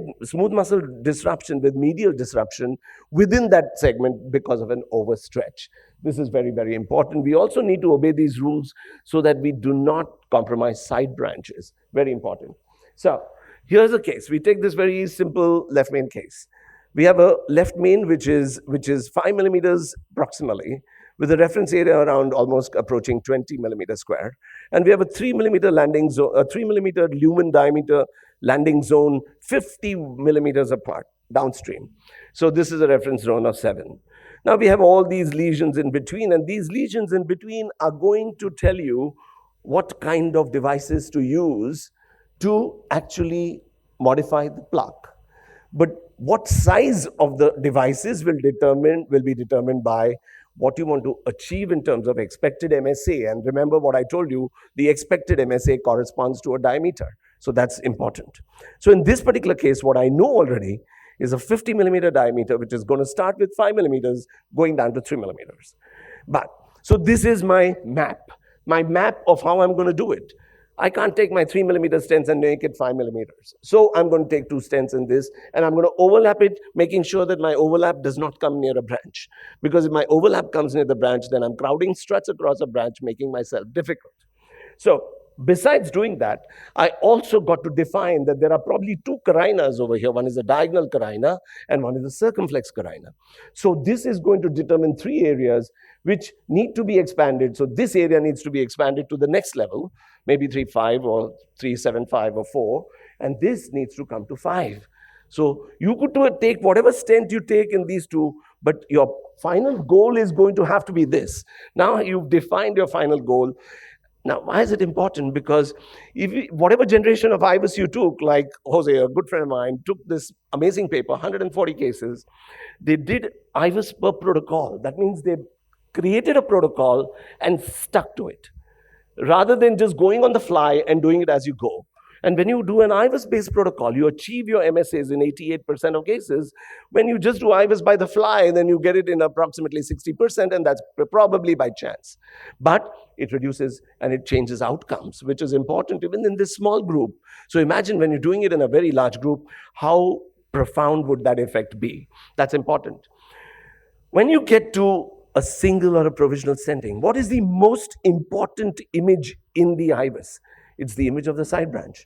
muscle disruption with medial disruption within that segment because of an overstretch. This is very, very important. We also need to obey these rules so that we do not compromise side branches. Very important. So here's a case. We take this very simple left main case. We have a left main which is 5 millimeters proximally, with a reference area around almost approaching 20 millimeters square. And we have a 3 millimeter landing zone, a 3 millimeter lumen diameter landing zone, 50 millimeters apart downstream. So this is a reference zone of 7. Now we have all these lesions in between, and these lesions in between are going to tell you what kind of devices to use to actually modify the plaque. But what size of the devices will be determined by what you want to achieve in terms of expected MSA. And remember what I told you, the expected MSA corresponds to a diameter. So that's important. So in this particular case, what I know already is a 50 millimeter diameter, which is going to start with 5 millimeters, going down to 3 millimeters. So this is my map of how I'm going to do it. I can't take my 3 millimeter stents and make it 5 millimeters. So I'm going to take 2 stents in this, and I'm going to overlap it, making sure that my overlap does not come near a branch. Because if my overlap comes near the branch, then I'm crowding struts across a branch, making myself difficult. So besides doing that, I also got to define that there are probably two carinas over here. One is a diagonal carina and one is a circumflex carina. So this is going to determine three areas which need to be expanded. So this area needs to be expanded to the next level, maybe 3.5 or 3.75 or 4, and this needs to come to 5. So you could take whatever stent you take in these two, but your final goal is going to have to be this. Now you've defined your final goal. Now, why is it important? Because whatever generation of Ivis you took, like Jose, a good friend of mine, took this amazing paper, 140 cases. They did Ivis per protocol. That means they created a protocol and stuck to it, rather than just going on the fly and doing it as you go. And when you do an Ivis-based protocol, you achieve your MSAs in 88% of cases. When you just do Ivis by the fly, then you get it in approximately 60%, and that's probably by chance. But it reduces and it changes outcomes, which is important even in this small group. So imagine when you're doing it in a very large group, how profound would that effect be? That's important. When you get to a single or a provisional stenting, what is the most important image in the Ivis? It's the image of the side branch.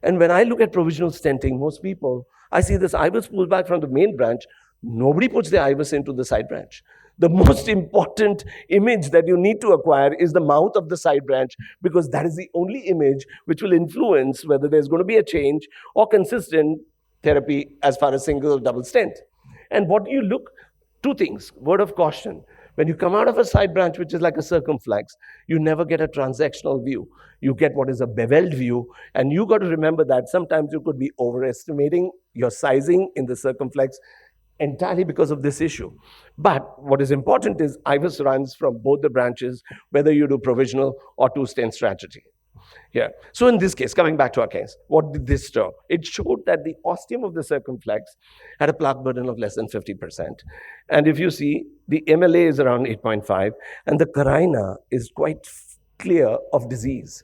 And when I look at provisional stenting, most people, I see this Ivis pulled back from the main branch. Nobody puts the Ivis into the side branch. The most important image that you need to acquire is the mouth of the side branch, because that is the only image which will influence whether there's going to be a change or consistent therapy as far as single or double stent. And what you look, two things, word of caution. When you come out of a side branch, which is like a circumflex, you never get a transactional view. You get what is a beveled view, and you got to remember that sometimes you could be overestimating your sizing in the circumflex entirely because of this issue. But what is important is Ivis runs from both the branches, whether you do provisional or two-stent strategy. Yeah. So in this case, coming back to our case, what did this show? It showed that the ostium of the circumflex had a plaque burden of less than 50%. And if you see, the MLA is around 8.5, and the carina is quite clear of disease.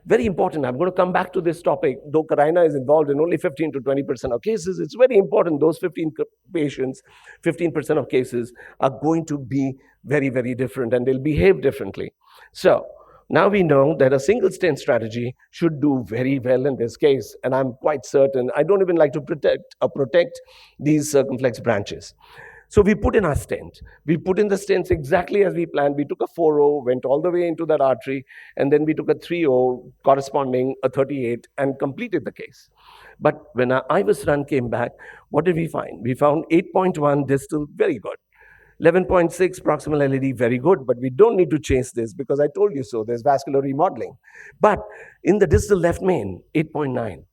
Very important. I'm going to come back to this topic. Though carina is involved in only 15 to 20% of cases, it's very important. Those 15 patients, 15% of cases are going to be very, very different, and they'll behave differently. So now we know that a single stent strategy should do very well in this case, and I'm quite certain. I don't even like to protect these circumflex branches. So we put in our stent. We put in the stents exactly as we planned. We took a 4.0, went all the way into that artery, and then we took a 3.0 corresponding a 38 and completed the case. But when our Ivis run came back, what did we find? We found 8.1 distal, very good. 11.6 proximal LED, very good, but we don't need to change this because I told you so. There's vascular remodeling. But in the distal left main, 8.9.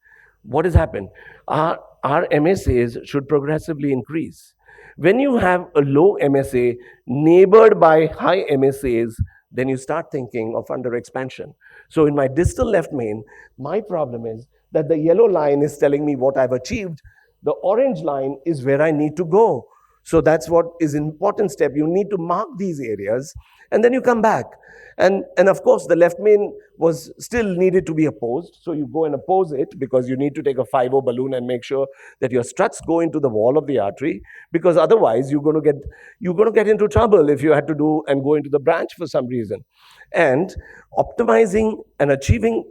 What has happened? Our MSAs should progressively increase. When you have a low MSA neighbored by high MSAs, then you start thinking of under expansion. So in my distal left main, my problem is that the yellow line is telling me what I've achieved. The orange line is where I need to go. So that's what is an important step. You need to mark these areas, and then you come back. And of course, the left main was still needed to be opposed. So you go and oppose it because you need to take a 5.0 balloon and make sure that your struts go into the wall of the artery, because otherwise you're going to get into trouble if you had to do and go into the branch for some reason. And optimizing and achieving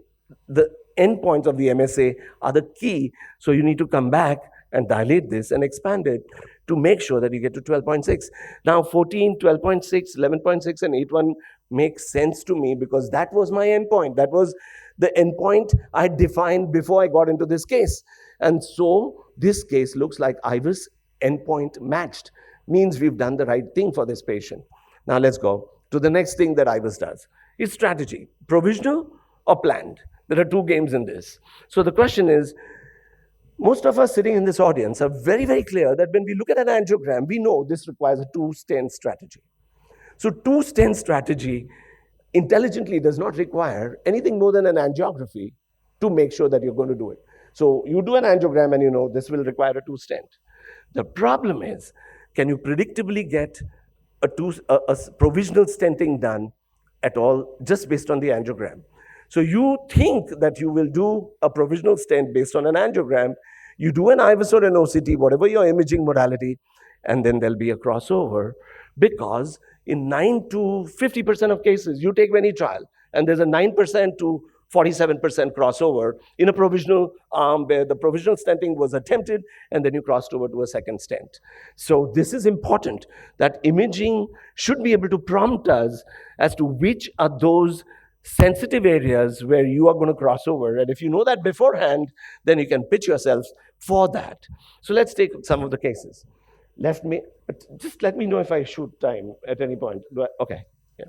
the endpoints of the MSA are the key. So you need to come back and dilate this and expand it to make sure that you get to 12.6. Now 14, 12.6, 11.6, and 8.1 makes sense to me because that was my endpoint. That was the endpoint I defined before I got into this case. And so this case looks like Ivis endpoint matched. Means we've done the right thing for this patient. Now let's go to the next thing that Ivis does. It's strategy, provisional or planned. There are two games in this. So the question is, most of us sitting in this audience are very, very clear that when we look at an angiogram, we know this requires a two-stent strategy. So two-stent strategy intelligently does not require anything more than an angiography to make sure that you're going to do it. So you do an angiogram and you know this will require a two-stent. The problem is, can you predictably get a provisional stenting done at all just based on the angiogram? So you think that you will do a provisional stent based on an angiogram, you do an Ivis or an OCT, whatever your imaging modality, and then there'll be a crossover, because in 9 to 50% of cases, you take any trial, and there's a 9% to 47% crossover in a provisional arm where the provisional stenting was attempted, and then you crossed over to a second stent. So this is important, that imaging should be able to prompt us as to which are those sensitive areas where you are going to cross over. And if you know that beforehand, then you can pitch yourselves for that. So let's take some of the cases. Just let me know if I shoot time at any point. Okay. Yeah.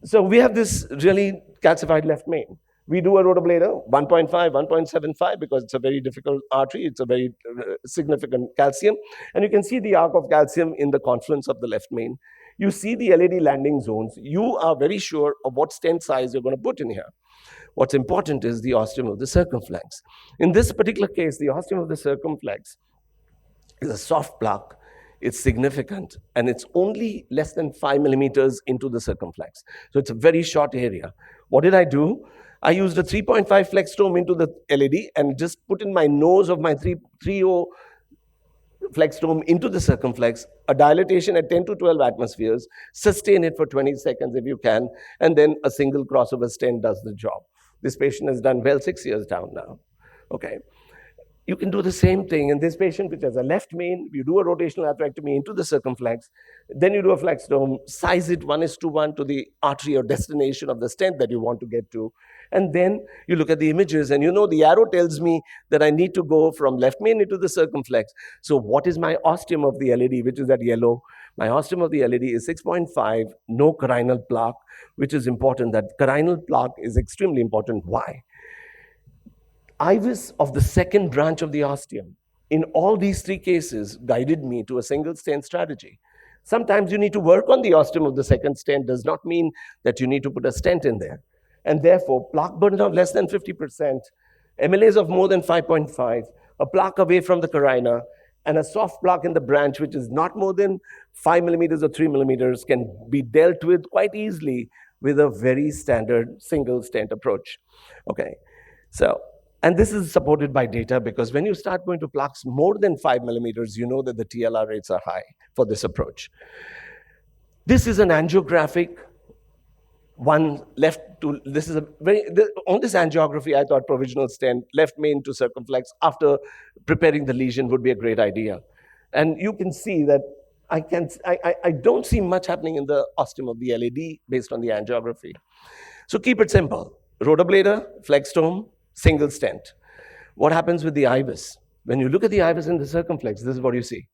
So we have this really calcified left main. We do a rotoblader, 1.5, 1.75, because it's a very difficult artery. It's a very significant calcium. And you can see the arc of calcium in the confluence of the left main. You see the LED landing zones. You are very sure of what stent size you're going to put in here. What's important is the ostium of the circumflex. In this particular case, the ostium of the circumflex is a soft plaque. It's significant, and it's only less than 5 millimeters into the circumflex. So it's a very short area. What did I do? I used a 3.5 flextome into the LED and just put in my nose of my 3.0 flextome into the circumflex, a dilatation at 10 to 12 atmospheres, sustain it for 20 seconds if you can, and then a single crossover stent does the job. This patient has done well 6 years down now. Okay. You can do the same thing in this patient, which has a left main. You do a rotational atherectomy into the circumflex. Then you do a flextome, size it 1:1 to the artery or destination of the stent that you want to get to. And then you look at the images, and you know the arrow tells me that I need to go from left main into the circumflex. So what is my ostium of the LED, which is that yellow? My ostium of the LED is 6.5, no carinal plaque, which is important. That carinal plaque is extremely important. Why? Ivis of the second branch of the ostium in all these 3 cases guided me to a single stent strategy. Sometimes you need to work on the ostium of the second stent does not mean that you need to put a stent in there. And therefore, plaque burden of less than 50%, MLAs of more than 5.5, a plaque away from the carina, and a soft plaque in the branch, which is not more than 5 millimeters or 3 millimeters, can be dealt with quite easily with a very standard single stent approach. Okay, so, and this is supported by data, because when you start going to plaques more than 5 millimeters, you know that the TLR rates are high for this approach. This is an angiographic one left to, this is a very, on this angiography, I thought provisional stent, left main to circumflex after preparing the lesion would be a great idea. And you can see that I don't see much happening in the ostium of the LED based on the angiography. So keep it simple. Rotoblader, flextome, single stent. What happens with the Ivis? When you look at the Ivis in the circumflex, this is what you see,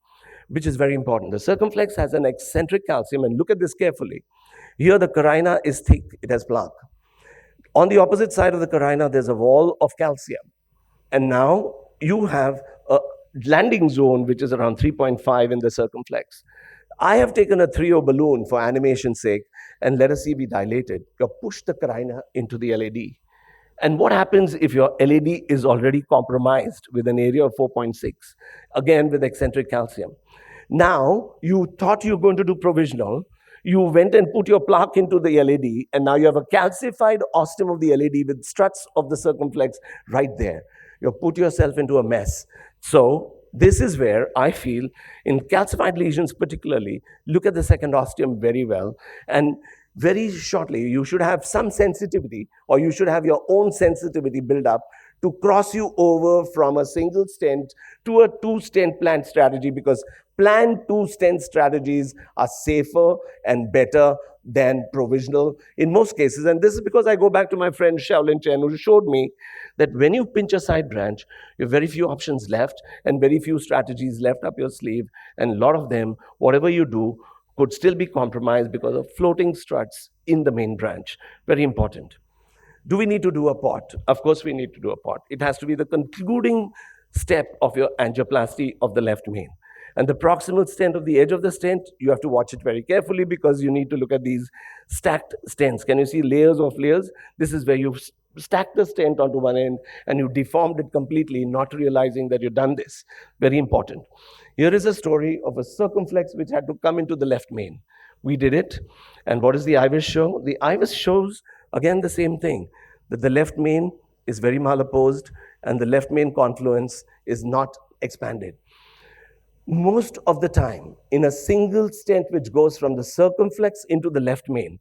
which is very important. The circumflex has an eccentric calcium, and look at this carefully. Here the carina is thick, it has plaque. On the opposite side of the carina, there's a wall of calcium. And now you have a landing zone, which is around 3.5 in the circumflex. I have taken a 3.0 balloon for animation's sake, and let us see be dilated. You push the carina into the LED. And what happens if your LED is already compromised with an area of 4.6, again with eccentric calcium? Now, you thought you were going to do provisional. You went and put your plaque into the LED, and now you have a calcified ostium of the LED with struts of the circumflex right there. You put yourself into a mess. So this is where I feel, in calcified lesions particularly, look at the second ostium very well. And very shortly, you should have some sensitivity, or you should have your own sensitivity build up to cross you over from a single stent to a 2-stent planned strategy, because planned 2-stent strategies are safer and better than provisional in most cases. And this is because I go back to my friend Shaolin Chen, who showed me that when you pinch a side branch, you have very few options left and very few strategies left up your sleeve. And a lot of them, whatever you do, could still be compromised because of floating struts in the main branch. Very important. Do we need to do a pot? Of course we need to do a pot. It has to be the concluding step of your angioplasty of the left main. And the proximal stent of the edge of the stent, you have to watch it very carefully, because you need to look at these stacked stents. Can you see layers of layers? This is where you've stacked the stent onto one end and you deformed it completely, not realizing that you've done this. Very important. Here is a story of a circumflex which had to come into the left main. We did it. And what does the Ivis show? The Ivis shows, again, the same thing, that the left main is very malopposed and the left main confluence is not expanded. Most of the time, in a single stent which goes from the circumflex into the left main,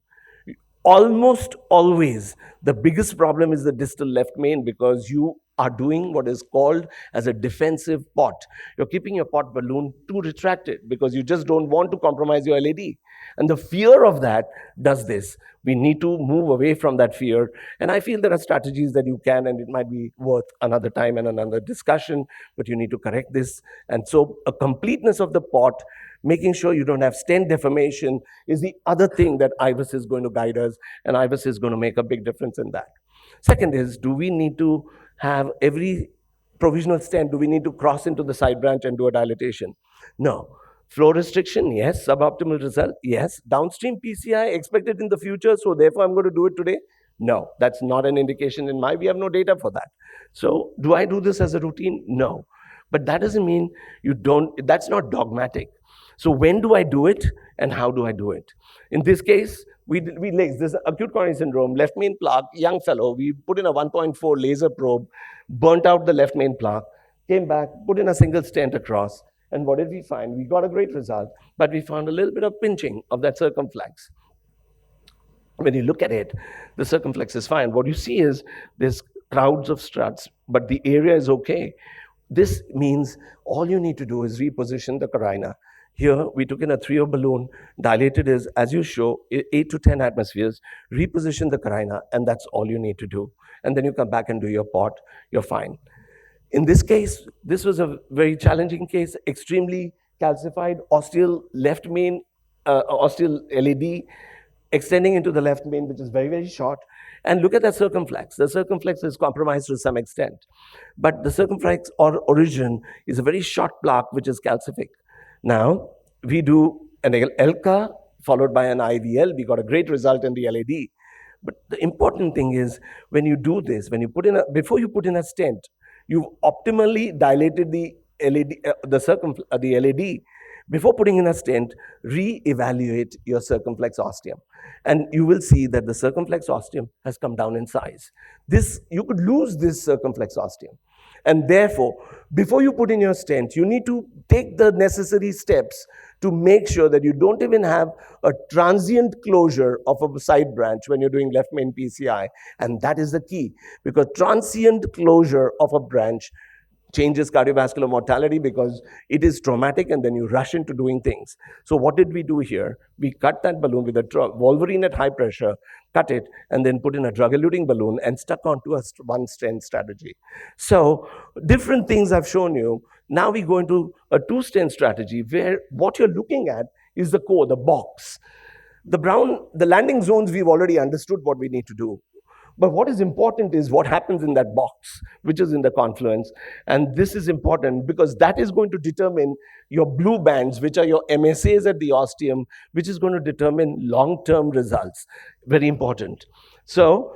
almost always the biggest problem is the distal left main, because you are doing what is called as a defensive pot. You're keeping your pot balloon too retracted because you just don't want to compromise your LAD. And the fear of that does this. We need to move away from that fear. And I feel there are strategies that you can, and it might be worth another time and another discussion, but you need to correct this. And so a completeness of the pot, making sure you don't have stent deformation, is the other thing that Ivis is going to guide us, and Ivis is going to make a big difference in that. Second is, do we need to have every provisional stent, do we need to cross into the side branch and do a dilatation? No. Flow restriction, yes. Suboptimal result, yes. Downstream PCI expected in the future, so therefore I'm going to do it today? No, that's not an indication in we have no data for that. So do I do this as a routine? No. But that doesn't mean you don't, that's not dogmatic. So when do I do it and how do I do it? In this case, we laser, this acute coronary syndrome, left main plaque, young fellow, we put in a 1.4 laser probe, burnt out the left main plaque, came back, put in a single stent across, and what did we find? We got a great result, but we found a little bit of pinching of that circumflex. When you look at it, the circumflex is fine. What you see is there's crowds of struts, but the area is okay. This means all you need to do is reposition the carina. Here, we took in a 3O balloon, dilated is, as you show, 8 to 10 atmospheres, reposition the carina, and that's all you need to do. And then you come back and do your pot, you're fine. In this case, this was a very challenging case, extremely calcified, ostial left main, ostial LAD, extending into the left main, which is very, very short. And look at that circumflex. The circumflex is compromised to some extent. But the circumflex or origin is a very short plaque, which is calcific. Now, we do an LCA followed by an IVL. We got a great result in the LAD. But the important thing is, when you do this, when you put in before you put in a stent, you've optimally dilated the LAD, the LAD. Before putting in a stent, re-evaluate your circumflex ostium. And you will see that the circumflex ostium has come down in size. You could lose this circumflex ostium. And therefore, before you put in your stent, you need to take the necessary steps to make sure that you don't even have a transient closure of a side branch when you're doing left main PCI. And that is the key, because transient closure of a branch changes cardiovascular mortality because it is traumatic and then you rush into doing things. So what did we do here? We cut that balloon with a Wolverine at high pressure, cut it, and then put in a drug-eluting balloon and stuck onto a one stent strategy. So different things I've shown you. Now we go into a two stent strategy where what you're looking at is the core, the box. The landing zones, we've already understood what we need to do. But what is important is what happens in that box, which is in the confluence. And this is important because that is going to determine your blue bands, which are your MSAs at the ostium, which is going to determine long-term results. Very important. So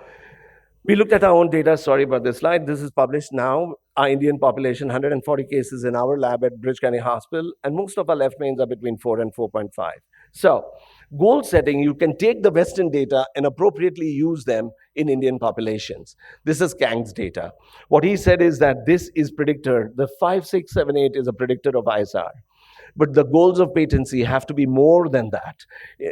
we looked at our own data. Sorry about this slide. This is published now. Our Indian population, 140 cases in our lab at Bridge County Hospital, and most of our left mains are between 4 and 4.5. So goal setting, you can take the Western data and appropriately use them in Indian populations. This is Kang's data. What he said is that this is predictor. The 5, 6, 7, 8 is a predictor of ISR. But the goals of patency have to be more than that.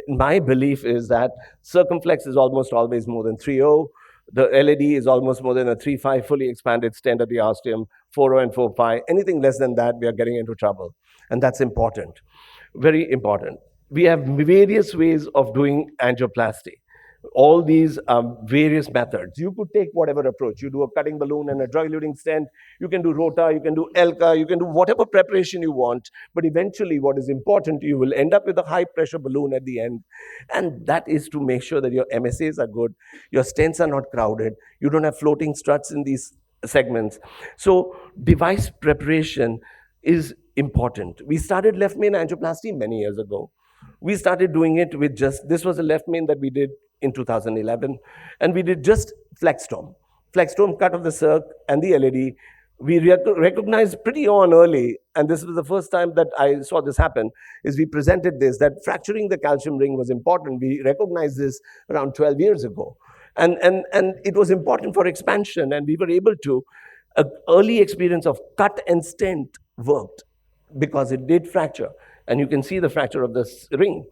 My belief is that circumflex is almost always more than 3.0. The LAD is almost more than a 3.5 fully expanded stent at the ostium, 4.0 and 4.5. Anything less than that, we are getting into trouble. And that's important, very important. We have various ways of doing angioplasty. All these various methods. You could take whatever approach. You do a cutting balloon and a drug-eluting stent. You can do Rotor, you can do LCA, you can do whatever preparation you want. But eventually, what is important, you will end up with a high-pressure balloon at the end. And that is to make sure that your MSAs are good, your stents are not crowded, you don't have floating struts in these segments. So device preparation is important. We started left main angioplasty many years ago. We started doing it with this was a left main that we did in 2011, and we did just flextome cut of the circ and the LAD. We recognized pretty early, and this was the first time that I saw this happen, is we presented this, that fracturing the calcium ring was important. We recognized this around 12 years ago. And it was important for expansion, and we were able to, early experience of cut and stent worked because it did fracture. And you can see the fracture of this ring.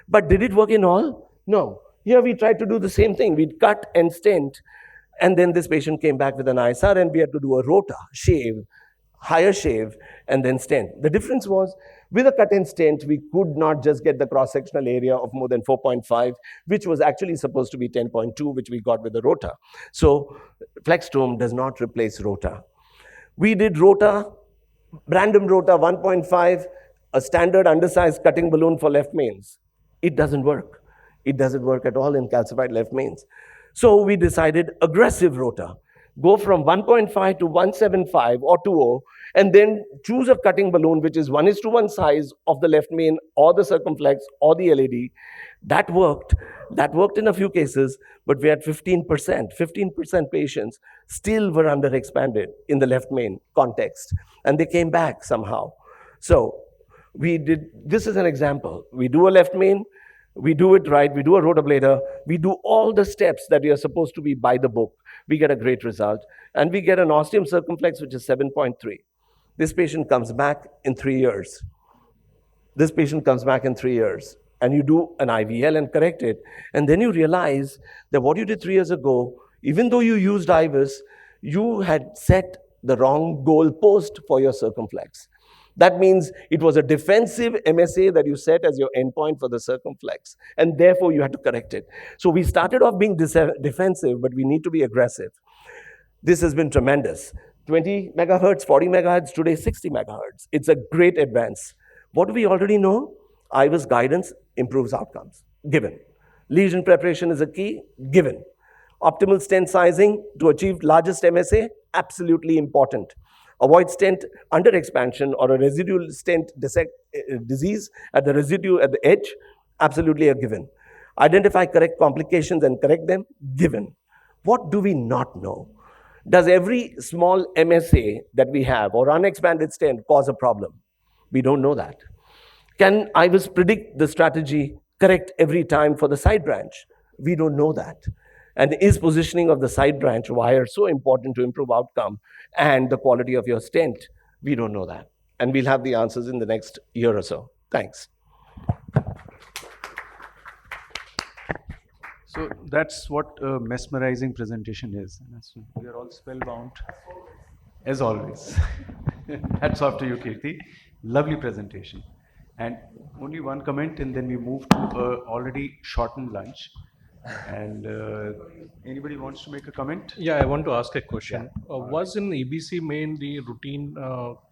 But did it work in all? No. Here we tried to do the same thing. We'd cut and stent, and then this patient came back with an ISR, and we had to do a rota, shave, higher shave, and then stent. The difference was, with a cut and stent, we could not just get the cross-sectional area of more than 4.5, which was actually supposed to be 10.2, which we got with the rota. So flextome does not replace rota. We did rota, random rota 1.5, a standard undersized cutting balloon for left mains. It doesn't work. It doesn't work at all in calcified left mains. So we decided aggressive rota. Go from 1.5 to 1.75 or 2.0, and then choose a cutting balloon which is 1:1 size of the left main or the circumflex or the LAD. That worked. That worked in a few cases, but we had 15%. 15% patients still were underexpanded in the left main context, and they came back somehow. So we did, this is an example. We do a left main, we do it right, we do a rotablator, we do all the steps that we are supposed to be by the book. We get a great result, and we get an ostium circumflex which is 7.3. This patient comes back in 3 years. This patient comes back in 3 years, and you do an IVL and correct it, and then you realize that what you did 3 years ago, even though you used Ivis, you had set the wrong goal post for your circumflex. That means it was a defensive MSA that you set as your endpoint for the circumflex, and therefore you had to correct it. So we started off being defensive, but we need to be aggressive. This has been tremendous. 20 megahertz, 40 megahertz, today 60 megahertz. It's a great advance. What do we already know? Ivis guidance improves outcomes, given. Lesion preparation is a key, given. Optimal stent sizing to achieve largest MSA, absolutely important. Avoid stent under expansion or a residual stent disease at the residue at the edge, absolutely a given. Identify correct complications and correct them, given. What do we not know? Does every small MSA that we have or unexpanded stent cause a problem? We don't know that. Can Ivis predict the strategy correct every time for the side branch? We don't know that. And is positioning of the side branch wire so important to improve outcome and the quality of your stent? We don't know that. And we'll have the answers in the next year or so. Thanks. So that's what a mesmerizing presentation is. We are all spellbound, as always. Hats off to you, Kirti. Lovely presentation. And only one comment, and then we move to a already shortened lunch. And anybody wants to make a comment? Yeah, I want to ask a question. Was in EBC main the routine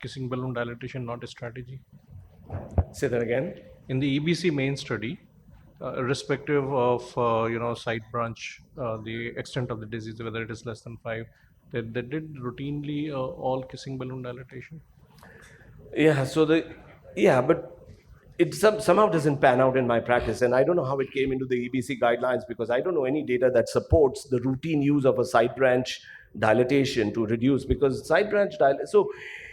kissing balloon dilatation not a strategy? Say that again. In the EBC main study, irrespective of side branch, the extent of the disease, whether it is less than 5, they did routinely all kissing balloon dilatation. Yeah. So but it somehow doesn't pan out in my practice, and I don't know how it came into the EBC guidelines, because I don't know any data that supports the routine use of a side branch dilatation to reduce, because side branch so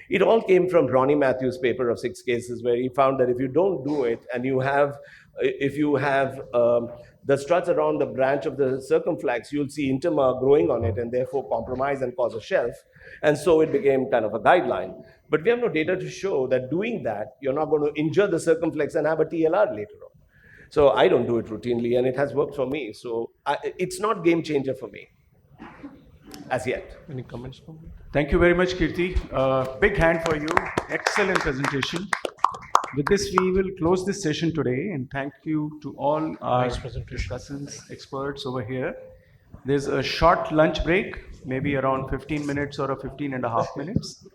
it all came from Ronnie Matthews' paper of 6 cases, where he found that if you don't do it and if you have the struts around the branch of the circumflex, you'll see intima growing on it and therefore compromise and cause a shelf. And so it became kind of a guideline. But we have no data to show that doing that, you're not going to injure the circumflex and have a TLR later on. So I don't do it routinely, and it has worked for me. So it's not game changer for me as yet. Any comments from you? Thank you very much, Kirti. Big hand for you. Excellent presentation. With this, we will close this session today, and thank you to all our discussants, experts over here. There's a short lunch break, maybe around 15 minutes or 15 and a half minutes.